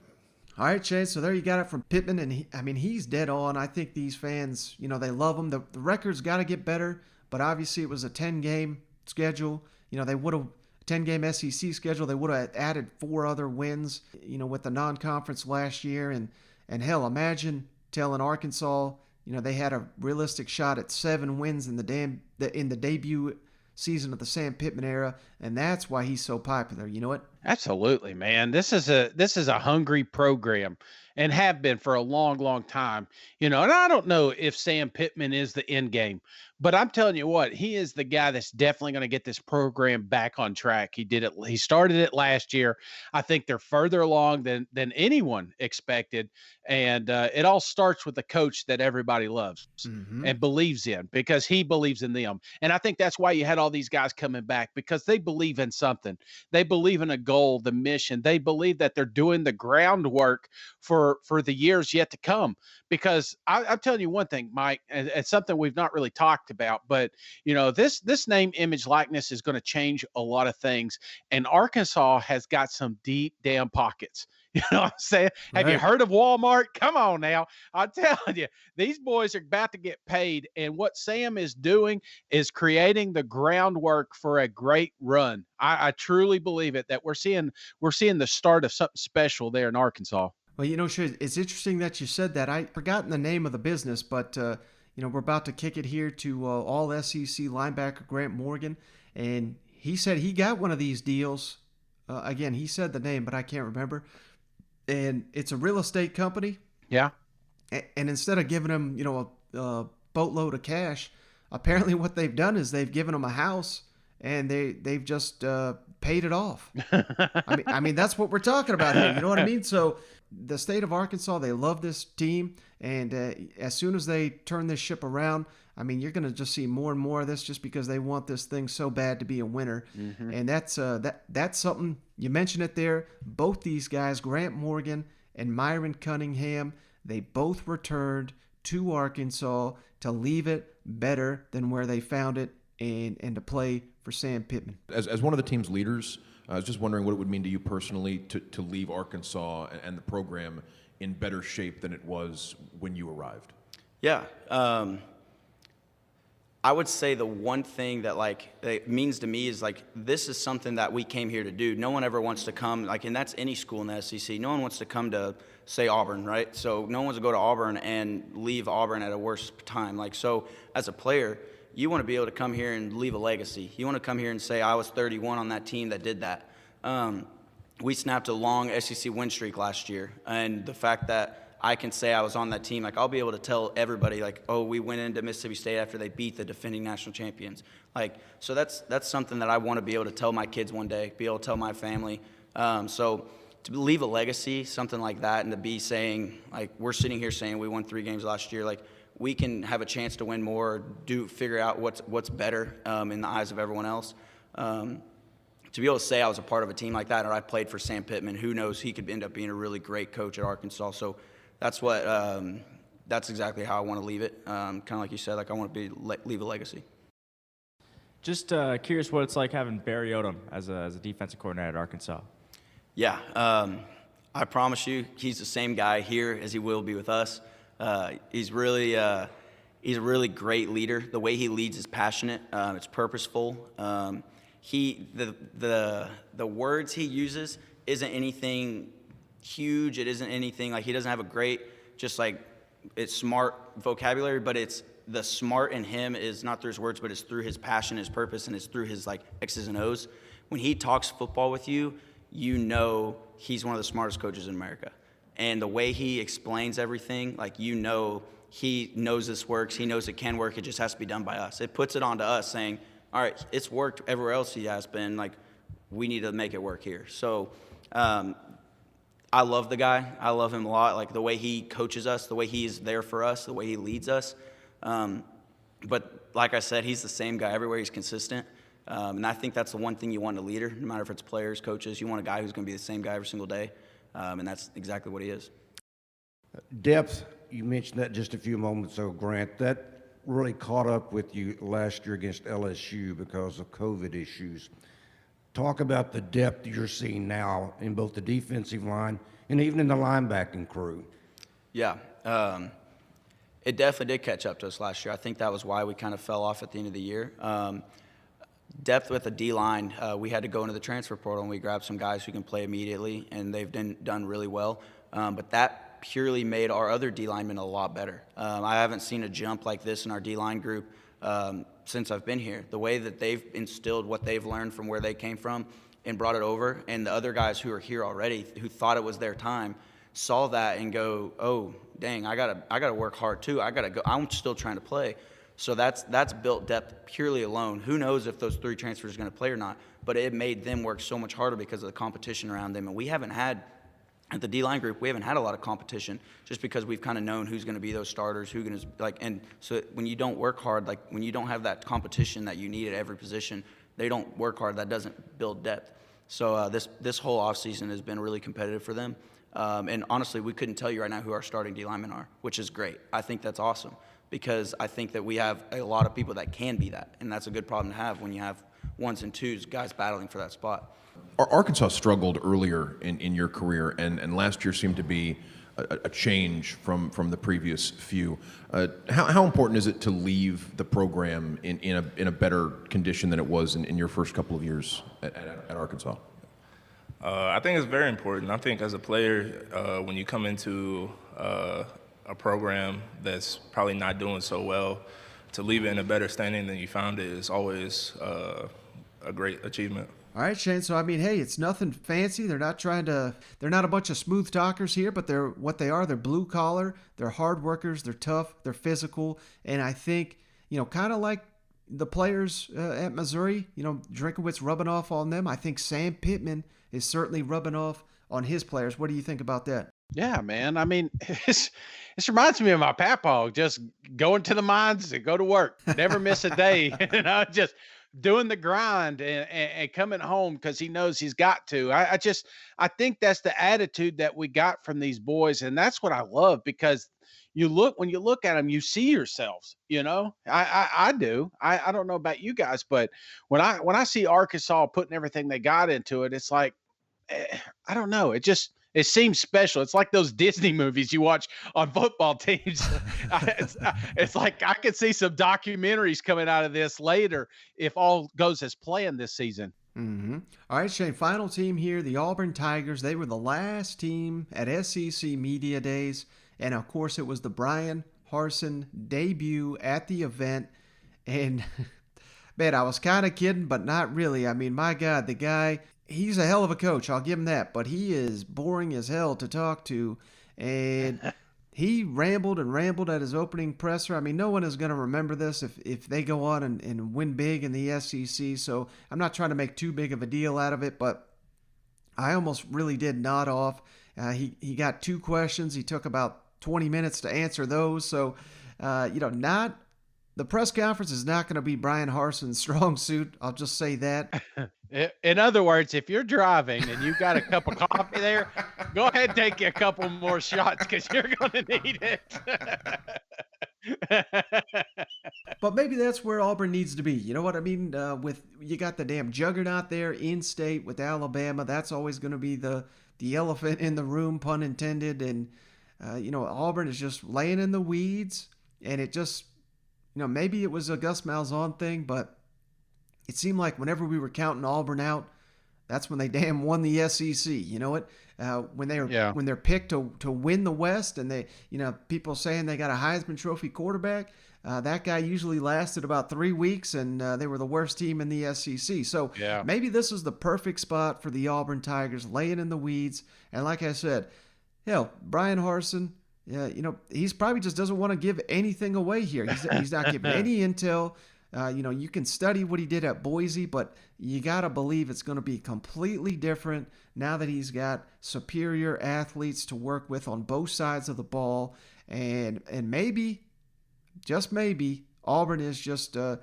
All right, Chase, so there you got it from Pittman, and he's dead on. I think these fans, they love him. The record's got to get better, but obviously it was a 10-game schedule. They would have, 10-game SEC schedule, they would have added 4 other wins, with the non-conference last year. And hell, imagine telling Arkansas, they had a realistic shot at 7 wins in the debut season of the Sam Pittman era, and that's why he's so popular. You know what? Absolutely, man. This is a hungry program, and have been for a long, long time. And I don't know if Sam Pittman is the end game, but I'm telling you what, he is the guy that's definitely going to get this program back on track. He did it. He started it last year. I think they're further along than anyone expected, and it all starts with the coach that everybody loves and believes in, because he believes in them. And I think that's why you had all these guys coming back, because they believe in something. They believe in a goal, the mission. They believe that they're doing the groundwork for the years yet to come. Because I'm telling you one thing, Mike, and it's something we've not really talked about, but this name, image, likeness is going to change a lot of things. And Arkansas has got some deep damn pockets. You know what I'm saying? Have you heard of Walmart? Come on now. I'm telling you, these boys are about to get paid. And what Sam is doing is creating the groundwork for a great run. I truly believe it, that we're seeing the start of something special there in Arkansas. Well, it's interesting that you said that. I'd forgotten the name of the business, but, we're about to kick it here to all SEC linebacker Grant Morgan. And he said he got one of these deals. Again, he said the name, but I can't remember. And it's a real estate company. Yeah. And instead of giving him, a boatload of cash, apparently what they've done is they've given him a house, and they've just paid it off. I mean, that's what we're talking about here. You know what I mean? So the state of Arkansas, they love this team. And as soon as they turn this ship around, I mean, you're going to just see more and more of this, just because they want this thing so bad to be a winner. And that's something, you mentioned it there. Both these guys, Grant Morgan and Myron Cunningham, they both returned to Arkansas to leave it better than where they found it, and to play for Sam Pittman. As one of the team's leaders, I was just wondering what it would mean to you personally to leave Arkansas and the program in better shape than it was when you arrived. Yeah. I would say the one thing that like it means to me is like this is something that we came here to do. No one ever wants to come like, and that's any school in the SEC. No one wants to come to say Auburn, right? So no one wants to go to Auburn and leave Auburn at a worse time. Like so, as a player, you want to be able to come here and leave a legacy. You want to come here and say I was 31 on that team that did that. We snapped a long SEC win streak last year, and the fact that I can say I was on that team. Like, I'll be able to tell everybody, like, oh, we went into Mississippi State after they beat the defending national champions. Like, so that's something that I want to be able to tell my kids one day, be able to tell my family. So to leave a legacy, something like that, and to be saying, like, we're sitting here saying we won 3 games last year, like, we can have a chance to win more, figure out what's better in the eyes of everyone else. To be able to say I was a part of a team like that, or I played for Sam Pittman, who knows, he could end up being a really great coach at Arkansas. So that's what. That's exactly how I want to leave it. Kind of like you said, like I want to leave a legacy. Just curious what it's like having Barry Odom as a defensive coordinator at Arkansas. Yeah, I promise you, he's the same guy here as he will be with us. He's really he's a really great leader. The way he leads is passionate. It's purposeful. The words he uses isn't anything huge. It isn't anything like he doesn't have a great, just like it's smart vocabulary, but it's the smart in him is not through his words, but it's through his passion, his purpose, and it's through his like X's and O's. When he talks football with you, you know he's one of the smartest coaches in America. And the way he explains everything, like you know he knows this works, he knows it can work, it just has to be done by us. It puts it onto us saying, all right, it's worked everywhere else he has been, like we need to make it work here. So I love the guy. I love him a lot. Like the way he coaches us, the way he is there for us, the way he leads us. But like I said, he's the same guy everywhere. He's consistent. And I think that's the one thing you want in a leader, no matter if it's players, coaches. You want a guy who's going to be the same guy every single day. And that's exactly what he is. Depth, you mentioned that just a few moments ago, Grant. That really caught up with you last year against LSU because of COVID issues. Talk about the depth you're seeing now in both the defensive line and even in the linebacking crew. Yeah, it definitely did catch up to us last year. I think that was why we kind of fell off at the end of the year. Depth with the D-line, we had to go into the transfer portal and we grabbed some guys who can play immediately, and they've done really well. But that purely made our other D-linemen a lot better. I haven't seen a jump like this in our D-line group since I've been here. The way that they've instilled what they've learned from where they came from and brought it over, and the other guys who are here already who thought it was their time saw that and go, oh, dang, I gotta work hard too. I gotta go. I'm still trying to play. So that's built depth purely alone. Who knows if those 3 transfers are going to play or not, but it made them work so much harder because of the competition around them. And we haven't had, at the D-line group, we haven't had a lot of competition just because we've kind of known who's going to be those starters, who's going to, like, and so when you don't work hard, like when you don't have that competition that you need at every position, they don't work hard, that doesn't build depth. So this whole offseason has been really competitive for them. And honestly, we couldn't tell you right now who our starting D-linemen are, which is great. I think that's awesome because I think that we have a lot of people that can be that, and that's a good problem to have when you have 1s and 2s, guys battling for that spot. Arkansas struggled earlier in your career, and last year seemed to be a change from the previous few. How important is it to leave the program in a better condition than it was in your first couple of years at Arkansas? I think it's very important. I think as a player, when you come into a program that's probably not doing so well, to leave it in a better standing than you found it is always a great achievement. All right, Shane. So, I mean, hey, it's nothing fancy. They're not a bunch of smooth talkers here, but they're blue collar, they're hard workers, they're tough, they're physical. And I think, kind of like the players at Missouri, Drinkwitz rubbing off on them. I think Sam Pittman is certainly rubbing off on his players. What do you think about that? Yeah, man. I mean, this reminds me of my papaw, just going to the mines and go to work, never miss a day, just doing the grind and coming home because he knows he's got to. I think that's the attitude that we got from these boys, and that's what I love because when you look at them, you see yourselves. I do. I don't know about you guys, but when I see Arkansas putting everything they got into it, it's like I don't know. It it seems special. It's like those Disney movies you watch on football teams. It's like I could see some documentaries coming out of this later if all goes as planned this season. Mm-hmm. All right, Shane, final team here, the Auburn Tigers. They were the last team at SEC Media Days. And, of course, it was the Bryan Harsin debut at the event. And, man, I was kind of kidding, but not really. I mean, my God, the guy, he's a hell of a coach. I'll give him that. But he is boring as hell to talk to. And he rambled and rambled at his opening presser. I mean, no one is going to remember this if they go on and win big in the SEC. So I'm not trying to make too big of a deal out of it, but I almost really did nod off. He got 2 questions. He took about 20 minutes to answer those. So, not the press conference is not going to be Bryan Harsin's strong suit. I'll just say that. In other words, if you're driving and you got a cup of coffee there, go ahead and take a couple more shots because you're going to need it. But maybe that's where Auburn needs to be. You know what I mean? With you got the damn juggernaut there in state with Alabama. That's always going to be the elephant in the room, pun intended. And Auburn is just laying in the weeds, and it just, maybe it was a Gus Malzahn thing, but it seemed like whenever we were counting Auburn out, that's when they damn won the SEC. You know what? When they're picked to win the West, and they, people saying they got a Heisman Trophy quarterback, that guy usually lasted about 3 weeks, and they were the worst team in the SEC. So maybe this is the perfect spot for the Auburn Tigers, laying in the weeds. And like I said, hell, Bryan Harsin, he's probably just doesn't want to give anything away here. He's not giving any intel. You can study what he did at Boise, but you got to believe it's going to be completely different now that he's got superior athletes to work with on both sides of the ball. And maybe, just maybe, Auburn is just the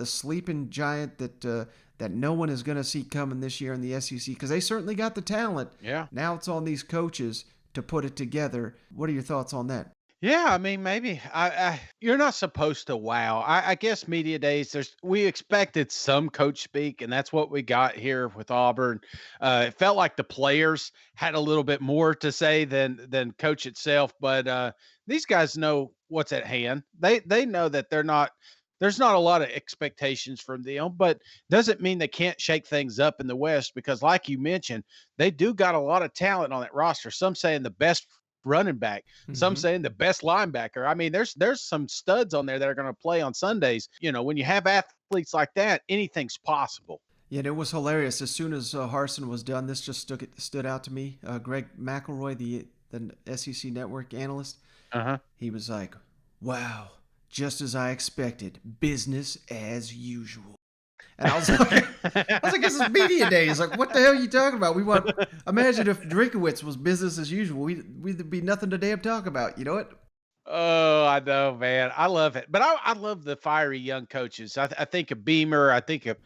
sleeping giant that no one is going to see coming this year in the SEC, because they certainly got the talent. Yeah. Now it's on these coaches to put it together. What are your thoughts on that? Yeah, I mean, maybe you're not supposed to wow. I guess media days. We expected some coach speak, and that's what we got here with Auburn. It felt like the players had a little bit more to say than coach itself, but these guys know what's at hand. They know that there's not a lot of expectations from them, but doesn't mean they can't shake things up in the West, because like you mentioned, they do got a lot of talent on that roster. Some saying the best running back, some saying the best linebacker. I mean, there's some studs on there that are going to play on Sundays. When you have athletes like that, anything's possible. Yeah, and it was hilarious. As soon as Harsin was done, this just stood out to me. Greg McElroy, the SEC Network analyst, he was like, "Wow, just as I expected, business as usual." And I was like, this is media days. Like, what the hell are you talking about? Imagine if Drinkwitz was business as usual. We'd be nothing to damn talk about. You know what? Oh, I know, man. I love it. But I love the fiery young coaches. I think of Beamer. I think of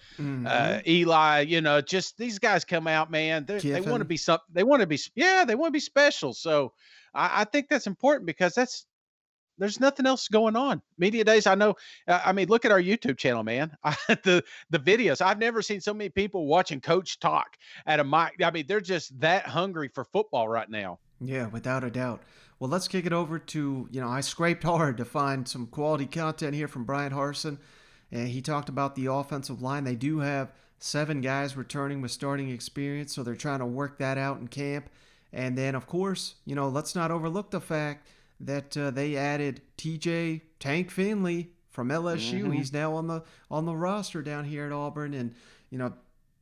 Eli. Just these guys come out, man. They want to be something. They want to be special. So I think that's important, because there's nothing else going on. Media days, I know. I mean, look at our YouTube channel, man. The videos. I've never seen so many people watching Coach talk at a mic. I mean, they're just that hungry for football right now. Yeah, without a doubt. Well, let's kick it over to, I scraped hard to find some quality content here from Bryan Harsin. And he talked about the offensive line. They do have 7 guys returning with starting experience, so they're trying to work that out in camp. And then, of course, let's not overlook the fact that they added TJ Tank Finley from LSU. He's now on the roster down here at Auburn, and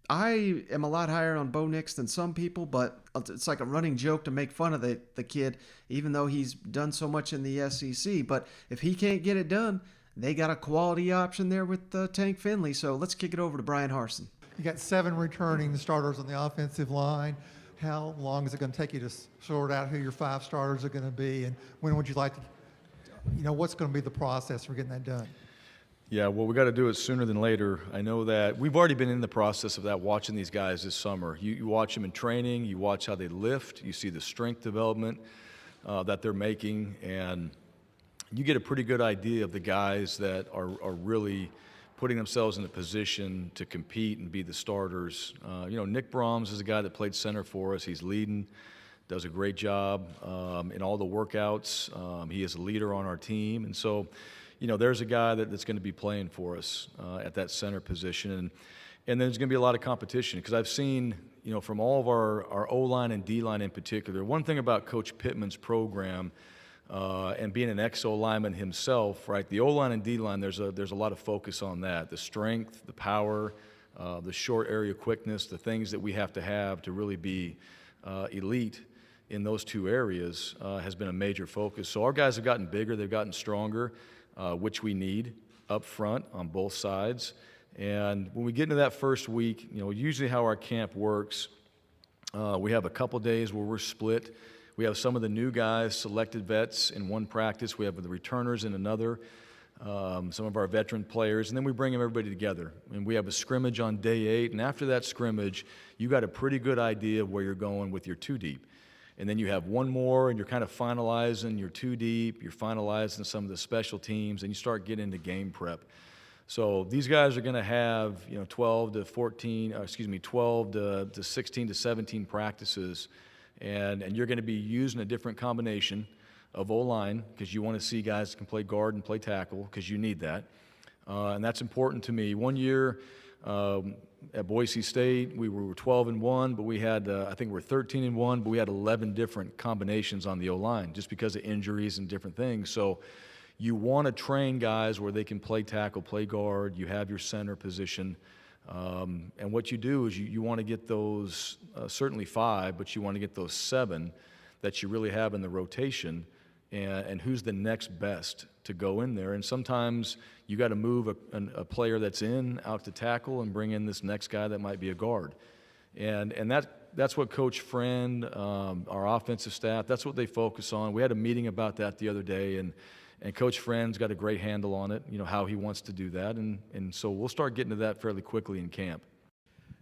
I am a lot higher on Bo Nix than some people, but it's like a running joke to make fun of the kid, even though he's done so much in the SEC. But if he can't get it done, they got a quality option there with Tank Finley. So let's kick it over to Bryan Harsin. You got 7 returning starters on the offensive line. How long is it going to take you to sort out who your 5 starters are going to be, and when would you like to, what's going to be the process for getting that done? Yeah, well, we got to do it sooner than later. I know that we've already been in the process of that, watching these guys this summer. You watch them in training, you watch how they lift, you see the strength development that they're making, and you get a pretty good idea of the guys that are really putting themselves in a position to compete and be the starters. Nick Brahms is a guy that played center for us. He's leading does a great job in all the workouts. He is a leader on our team. And so, there's a guy that's going to be playing for us at that center position. And then there's going to be a lot of competition because I've seen, from all of our O-line and D-line in particular, one thing about Coach Pittman's program and being an ex-O lineman himself, right? The O-line and D-line, there's a lot of focus on that. The strength, the power, the short area quickness, the things that we have to really be elite in those two areas has been a major focus. So our guys have gotten bigger, they've gotten stronger, which we need up front on both sides. And when we get into that first week, usually how our camp works, we have a couple days where we're split. We have some of the new guys, selected vets, in one practice. We have the returners in another, some of our veteran players, and then we bring everybody together. And we have a scrimmage on day 8, and after that scrimmage, you got a pretty good idea of where you're going with your 2 deep. And then you have one more, and you're kind of finalizing your 2 deep, you're finalizing some of the special teams, and you start getting into game prep. So these guys are going to have 12 to 16 to 17 practices, and you're going to be using a different combination of O-line because you want to see guys that can play guard and play tackle because you need that, and that's important to me. One year at Boise State, we were 12-1, but we had I think we're 13-1, but we had 11 different combinations on the O-line just because of injuries and different things. So you want to train guys where they can play tackle, play guard, you have your center position. And what you do is you want to get those, certainly 5, but you want to get those 7 that you really have in the rotation, and who's the next best to go in there. And sometimes you got to move a player that's out to tackle and bring in this next guy that might be a guard. And that's what Coach Friend, our offensive staff, that's what they focus on. We had a meeting about that the other day, and Coach Friend's got a great handle on it, how he wants to do that. And so we'll start getting to that fairly quickly in camp.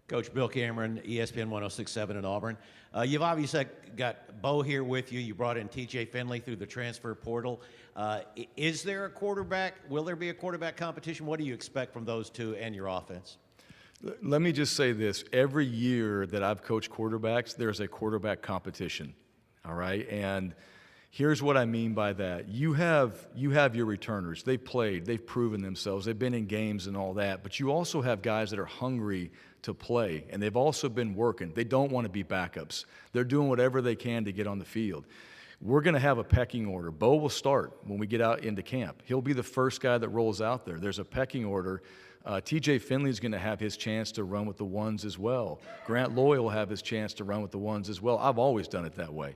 Coach Bill Cameron, ESPN 106.7 in Auburn. You've obviously got Bo here with you. You brought in TJ Finley through the transfer portal. Is there a quarterback? Will there be a quarterback competition? What do you expect from those two and your offense? Let me just say this. Every year that I've coached quarterbacks, there's a quarterback competition, all right? And here's what I mean by that. You have your returners. They've played. They've proven themselves. They've been in games and all that. But you also have guys that are hungry to play, and they've also been working. They don't want to be backups. They're doing whatever they can to get on the field. We're going to have a pecking order. Bo will start when we get out into camp. He'll be the first guy that rolls out there. There's a pecking order. TJ Finley's going to have his chance to run with the ones as well. Grant Loy will have his chance to run with the ones as well. I've always done it that way.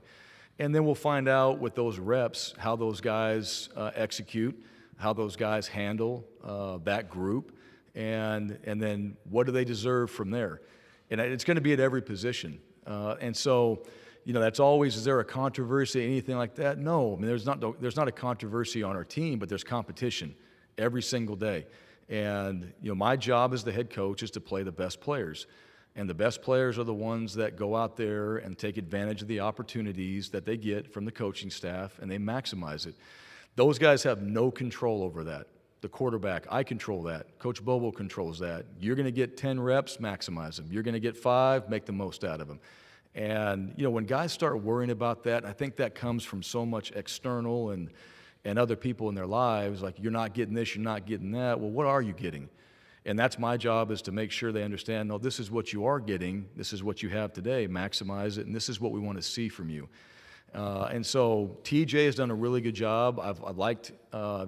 And then we'll find out with those reps how those guys execute, how those guys handle that group, and then what do they deserve from there. And it's going to be at every position. And so, that's always, is there a controversy, anything like that? No. I mean, there's not a controversy on our team, but there's competition every single day. And, my job as the head coach is to play the best players. And the best players are the ones that go out there and take advantage of the opportunities that they get from the coaching staff, and they maximize it. Those guys have no control over that. The quarterback, I control that. Coach Bobo controls that. You're going to get 10 reps, maximize them. You're going to get 5, make the most out of them. And, when guys start worrying about that, I think that comes from so much external and other people in their lives, like you're not getting this, you're not getting that. Well, what are you getting? And that's my job, is to make sure they understand, no, this is what you are getting, this is what you have today, maximize it, and this is what we want to see from you. And so TJ has done a really good job. I've liked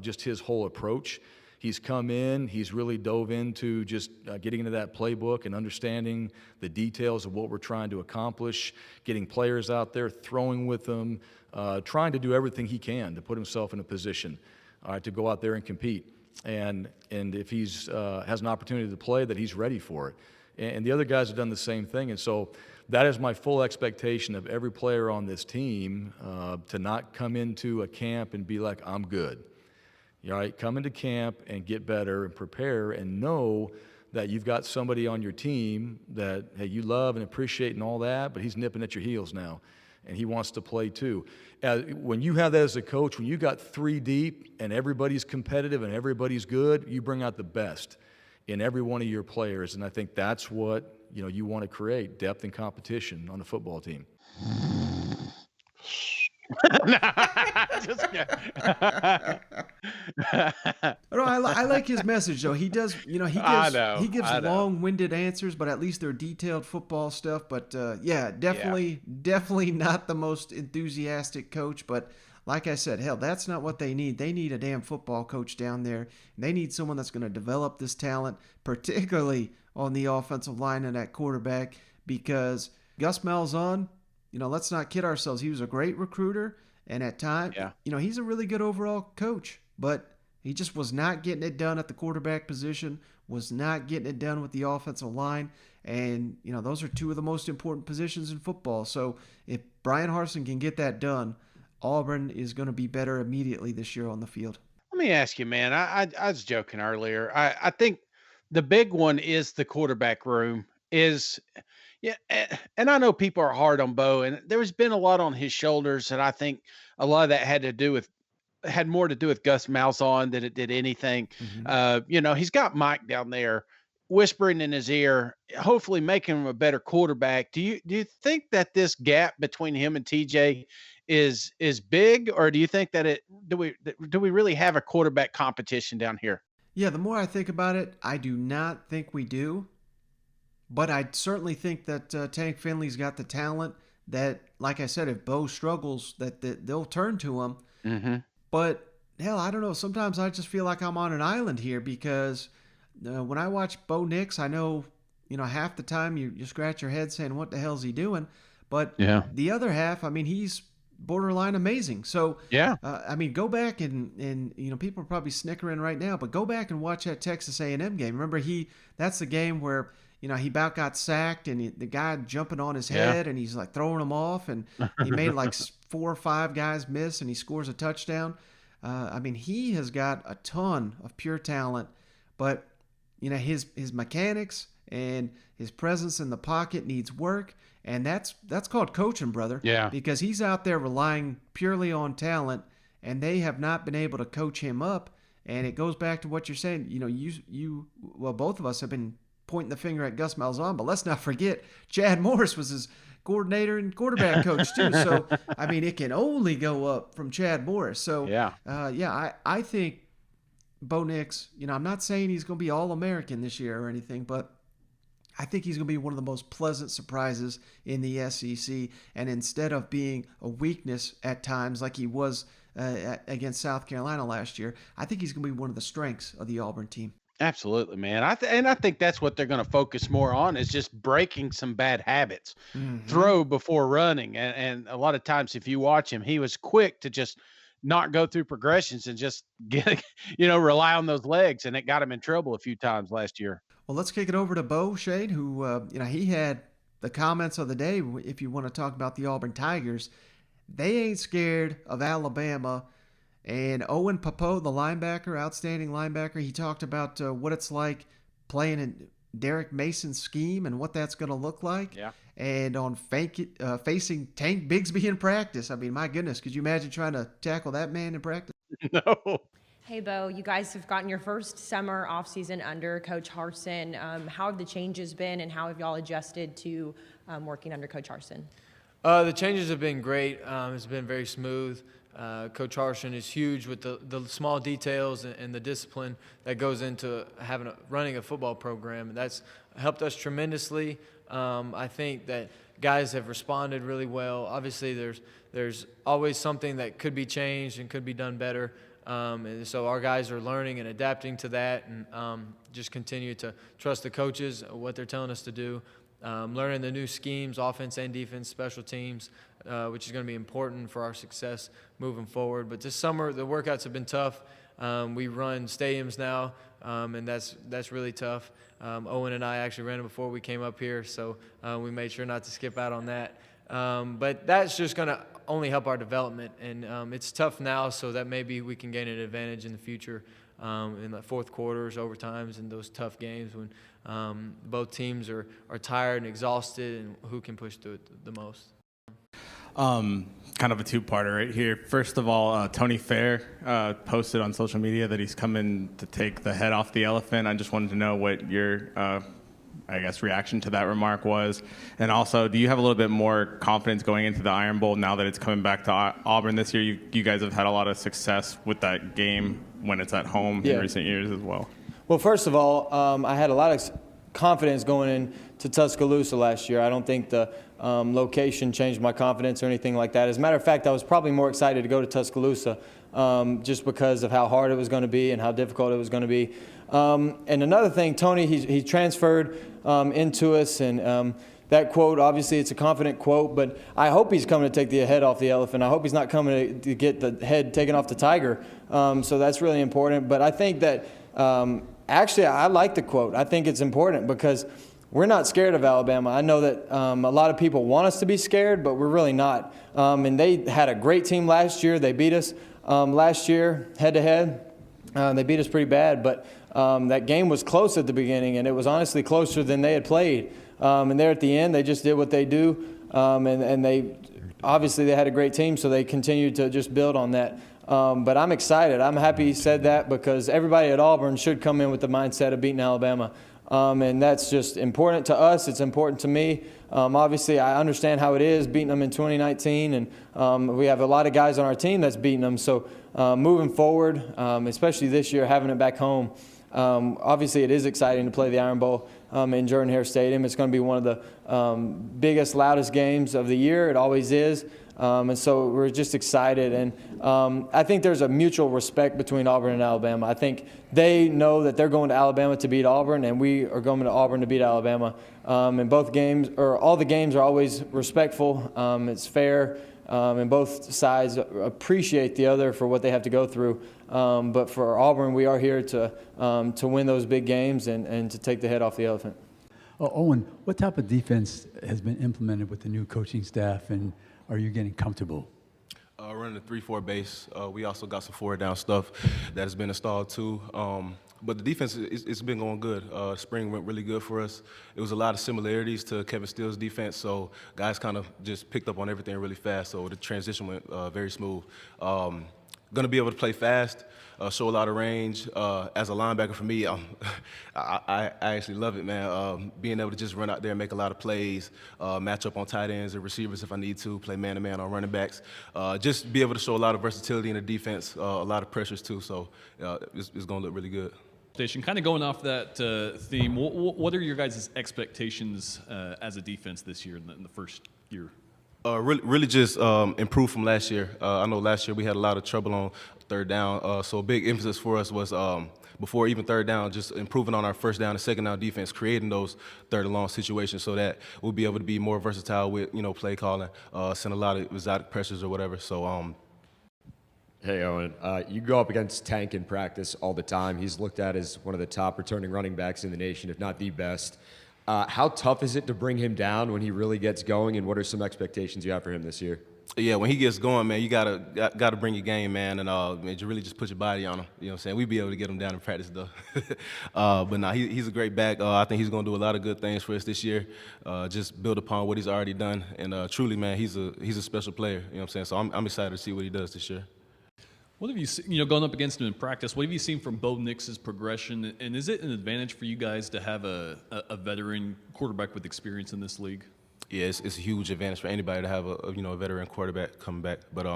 just his whole approach. He's come in, he's really dove into just getting into that playbook and understanding the details of what we're trying to accomplish, getting players out there, throwing with them, trying to do everything he can to put himself in a position to go out there and compete. And if he's has an opportunity to play, that he's ready for it. And the other guys have done the same thing. And so that is my full expectation of every player on this team, to not come into a camp and be like, I'm good. All right, come into camp and get better and prepare and know that you've got somebody on your team that, hey, you love and appreciate and all that, but he's nipping at your heels now, and he wants to play too. When you have that as a coach, when you got 3 deep and everybody's competitive and everybody's good, you bring out the best in every one of your players, and I think that's what you want to create, depth and competition on a football team. No, I like his message though. He does, he gives he gives long-winded answers, but at least they're detailed football stuff. But definitely not the most enthusiastic coach. But like I said, hell, that's not what they need. They need a damn football coach down there. And they need someone that's going to develop this talent, particularly on the offensive line and at quarterback, because Gus Malzahn, let's not kid ourselves. He was a great recruiter, and at times, he's a really good overall coach, but he just was not getting it done at the quarterback position, was not getting it done with the offensive line, and, those are two of the most important positions in football. So if Bryan Harsin can get that done, Auburn is going to be better immediately this year on the field. Let me ask you, man. I was joking earlier. I think the big one is the quarterback room. And I know people are hard on Bo, and there's been a lot on his shoulders, and I think a lot of that had more to do with Gus Malzahn than it did anything. He's got Mike down there whispering in his ear, hopefully making him a better quarterback. Do you think that this gap between him and TJ is big, or do you think that do we really have a quarterback competition down here? Yeah, the more I think about it, I do not think we do. But I certainly think that Tank Finley's got the talent that, like I said, if Bo struggles, that they'll turn to him. Mm-hmm. But, hell, I don't know. Sometimes I just feel like I'm on an island here because when I watch Bo Nix, I know, half the time you scratch your head saying, what the hell's he doing? But the other half, he's borderline amazing. So, go back and people are probably snickering right now, but go back and watch that Texas A&M game. Remember, that's the game where he about got sacked, and the guy jumping on his head, and he's like throwing him off, and he made like 4 or 5 guys miss, and he scores a touchdown. He has got a ton of pure talent, but his mechanics and his presence in the pocket needs work, and that's called coaching, brother. Yeah. Because he's out there relying purely on talent, and they have not been able to coach him up. And it goes back to what you're saying. Both of us have been pointing the finger at Gus Malzahn, but let's not forget Chad Morris was his coordinator and quarterback coach too. So, it can only go up from Chad Morris. So, I think Bo Nix, I'm not saying he's going to be All-American this year or anything, but I think he's going to be one of the most pleasant surprises in the SEC. And instead of being a weakness at times like he was against South Carolina last year, I think he's going to be one of the strengths of the Auburn team. Absolutely, man. I think that's what they're going to focus more on is just breaking some bad habits. Mm-hmm. Throw before running. And a lot of times if you watch him, he was quick to just not go through progressions and just rely on those legs. And it got him in trouble a few times last year. Well, let's kick it over to Bo Shade, who, he had the comments of the day. If you want to talk about the Auburn Tigers, they ain't scared of Alabama. And Owen Pappoe, the linebacker, outstanding linebacker, he talked about what it's like playing in Derek Mason's scheme and what that's going to look like. Yeah. And on facing Tank Bigsby in practice. My goodness, could you imagine trying to tackle that man in practice? No. Hey, Bo, you guys have gotten your first summer offseason under Coach Harsin. How have the changes been, and how have y'all adjusted to working under Coach Harsin? The changes have been great. It's been very smooth. Coach Harsin is huge with the small details and the discipline that goes into running a football program. That's helped us tremendously. I think that guys have responded really well. Obviously, there's always something that could be changed and could be done better. And so our guys are learning and adapting to that, and just continue to trust the coaches, what they're telling us to do. Learning the new schemes, offense and defense, special teams, which is going to be important for our success moving forward. But this summer, the workouts have been tough. We run stadiums now, and that's really tough. Owen and I actually ran it before we came up here, so we made sure not to skip out on that. But that's just going to only help our development, and it's tough now, so that maybe we can gain an advantage in the future in the fourth quarters, overtimes, and those tough games when both teams are tired and exhausted, and who can push through it the most. Kind of a two-parter right here. First of all, Tony Fair posted on social media that he's coming to take the head off the elephant. I just wanted to know what your I guess, reaction to that remark was? And also, do you have a little bit more confidence going into the Iron Bowl now that it's coming back to Auburn this year? You guys have had a lot of success with that game when it's at home in recent years as well. Well, first of all, I had a lot of confidence going into Tuscaloosa last year. I don't think the location changed my confidence or anything like that. As a matter of fact, I was probably more excited to go to Tuscaloosa just because of how hard it was going to be and how difficult it was going to be. And another thing, Tony, he transferred into us, and that quote, obviously it's a confident quote, but I hope he's coming to take the head off the elephant. I hope he's not coming to get the head taken off the tiger. So that's really important. But I think that actually I like the quote. I think it's important because we're not scared of Alabama. I know that a lot of people want us to be scared, but we're really not. And they had a great team last year. They beat us last year head-to-head. They beat us pretty bad, but that game was close at the beginning, and it was honestly closer than they had played. And there at the end, they just did what they do, and they obviously they had a great team, so they continued to just build on that. But I'm excited. I'm happy he said that because everybody at Auburn should come in with the mindset of beating Alabama. And that's just important to us. It's important to me. Obviously, I understand how it is beating them in 2019, and we have a lot of guys on our team that's beating them. So moving forward, especially this year, having it back home, obviously it is exciting to play the Iron Bowl in Jordan-Hare Stadium. It's going to be one of the biggest, loudest games of the year. It always is. And so we're just excited. And I think there's a mutual respect between Auburn and Alabama. I think they know that they're going to Alabama to beat Auburn, and we are going to Auburn to beat Alabama. And both games, or all the games, are always respectful. It's fair. And both sides appreciate the other for what they have to go through. But for Auburn, we are here to win those big games and to take the head off the elephant. Owen, what type of defense has been implemented with the new coaching staff, and are you getting comfortable? Running a 3-4 base. We also got some forward down stuff that has been installed too. But the defense, it's been going good. Spring went really good for us. It was a lot of similarities to Kevin Steele's defense, so guys kind of just picked up on everything really fast, so the transition went very smooth. Going to be able to play fast, show a lot of range. As a linebacker for me, I actually love it, man. Being able to just run out there and make a lot of plays, match up on tight ends and receivers if I need to, play man-to-man on running backs. Just be able to show a lot of versatility in the defense, a lot of pressures too, so it's going to look really good. Kind of going off that theme, what are your guys' expectations as a defense this year in the first year? Really just improve from last year. I know last year we had a lot of trouble on third down, so a big emphasis for us was before even third down, just improving on our first down and second down defense, creating those third and long situations so that we'll be able to be more versatile with, play calling, send a lot of exotic pressures or whatever. So. Hey, Owen, you go up against Tank in practice all the time. He's looked at as one of the top returning running backs in the nation, if not the best. How tough is it to bring him down when he really gets going, and what are some expectations you have for him this year? Yeah, when he gets going, man, you gotta bring your game, man, and you really just put your body on him. You know what I'm saying? We'd be able to get him down in practice, though. But no, he's a great back. I think he's gonna do a lot of good things for us this year. Just build upon what he's already done, and truly, man, he's a special player. You know what I'm saying? So I'm excited to see what he does this year. What have you seen, going up against him in practice, what have you seen from Bo Nix's progression? And is it an advantage for you guys to have a veteran quarterback with experience in this league? Yeah, it's a huge advantage for anybody to have a veteran quarterback coming back. But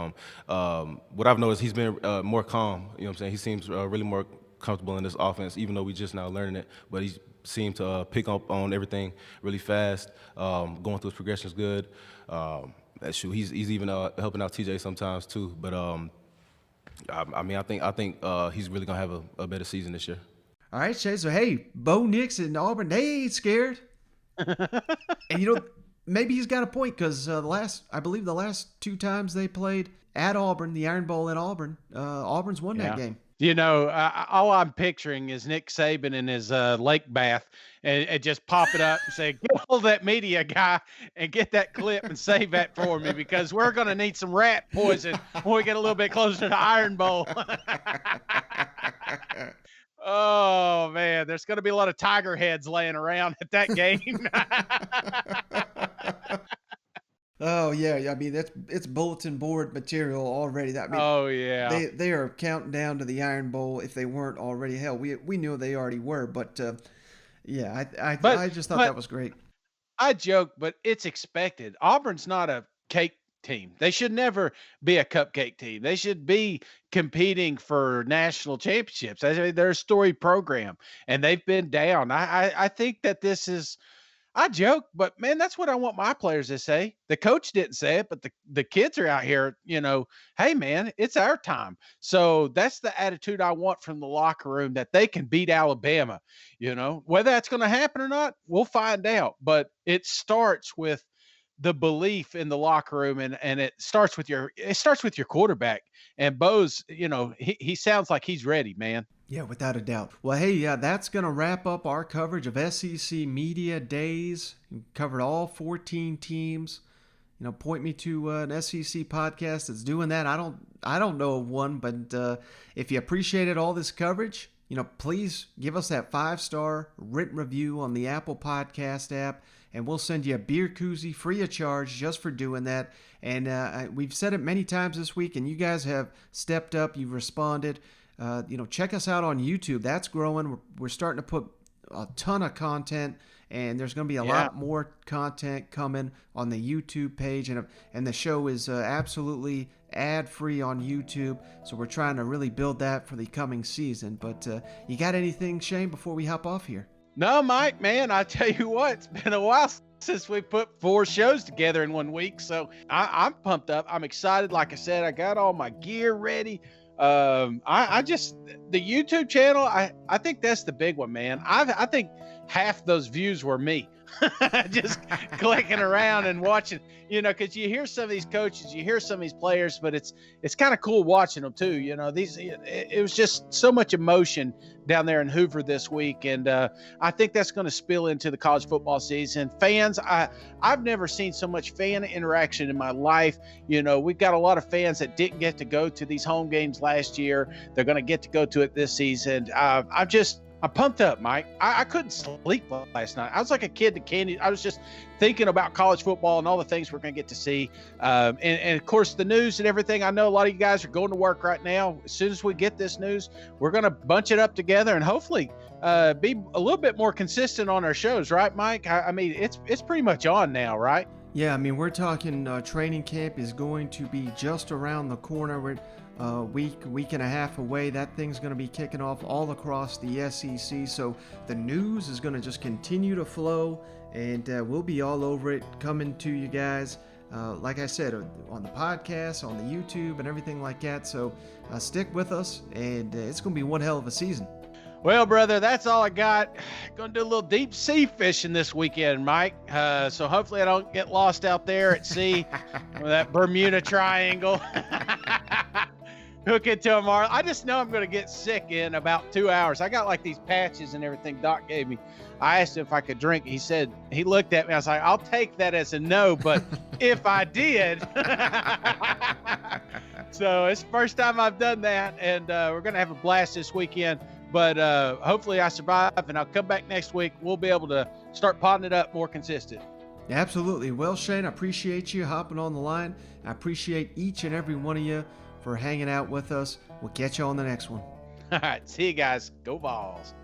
what I've noticed, he's been more calm. You know what I'm saying? He seems really more comfortable in this offense, even though we just now learning it. But he seemed to pick up on everything really fast. Going through his progression is good. He's even helping out TJ sometimes too. But I think he's really gonna have a better season this year. All right, Shay. So hey, Bo Nix and Auburn, they ain't scared. And maybe he's got a point because I believe the last two times they played at Auburn, the Iron Bowl at Auburn, Auburn's won that game. All I'm picturing is Nick Saban in his lake bath and just pop it up and say, get hold of that media guy and get that clip and save that for me because we're going to need some rat poison when we get a little bit closer to the Iron Bowl. Oh, man, there's going to be a lot of tiger heads laying around at that game. Oh yeah, I mean it's bulletin board material already. Oh yeah, they are counting down to the Iron Bowl if they weren't already. Hell, we knew they already were, but Yeah, I just thought but that was great. I joke, but it's expected. Auburn's not a cake team. They should never be a cupcake team. They should be competing for national championships. They're a storied program, and they've been down. I think that this is. I joke, but man, that's what I want my players to say. The coach didn't say it, but the kids are out here, hey man, it's our time. So that's the attitude I want from the locker room, that they can beat Alabama. Whether that's going to happen or not, we'll find out. But it starts with the belief in the locker room, and it starts with your quarterback. And Bo's, he sounds like he's ready, man. Yeah, without a doubt. Well, hey, that's going to wrap up our coverage of SEC Media Days. We covered all 14 teams. Point me to an SEC podcast that's doing that. I don't know of one, but if you appreciated all this coverage, please give us that 5-star written review on the Apple Podcast app, and we'll send you a beer koozie free of charge just for doing that. And we've said it many times this week, and you guys have stepped up. You've responded. Check us out on YouTube. That's growing. We're starting to put a ton of content, and there's going to be a lot more content coming on the YouTube page. And the show is absolutely ad-free on YouTube, so we're trying to really build that for the coming season. But you got anything, Shane, before we hop off here? No, Mike, man, I tell you what, it's been a while since we put 4 shows together in 1 week, so I'm pumped up. I'm excited. Like I said, I got all my gear ready. I just, the YouTube channel, I think that's the big one, man. I think half those views were me just clicking around and watching, because you hear some of these coaches, you hear some of these players, but it's kind of cool watching them too. It was just so much emotion down there in Hoover this week. And I think that's going to spill into the college football season. Fans, I've never seen so much fan interaction in my life. We've got a lot of fans that didn't get to go to these home games last year. They're going to get to go to it this season. I'm pumped up, Mike. I couldn't sleep last night. I was like a kid that candy. I was just thinking about college football and all the things we're going to get to see. And of course, the news and everything. I know a lot of you guys are going to work right now. As soon as we get this news, we're going to bunch it up together and hopefully be a little bit more consistent on our shows, right, Mike? I mean, it's pretty much on now, right? Yeah, I mean, we're talking training camp is going to be just around the corner. We're week and a half away. That thing's going to be kicking off all across the SEC. So the news is going to just continue to flow, and we'll be all over it, coming to you guys. Like I said, on the podcast, on the YouTube, and everything like that. So stick with us, and it's going to be one hell of a season. Well, brother, that's all I got. Going to do a little deep sea fishing this weekend, Mike. So hopefully I don't get lost out there at sea with that Bermuda Triangle. Hook it to tomorrow. I just know I'm going to get sick in about 2 hours. I got like these patches and everything Doc gave me. I asked him if I could drink. He said, he looked at me. I was like, I'll take that as a no, but if I did. So it's the first time I've done that, and we're going to have a blast this weekend. But hopefully I survive, and I'll come back next week. We'll be able to start potting it up more consistent. Absolutely. Well, Shane, I appreciate you hopping on the line. I appreciate each and every one of you for hanging out with us. We'll catch you on the next one. All right. See you guys. Go Vols.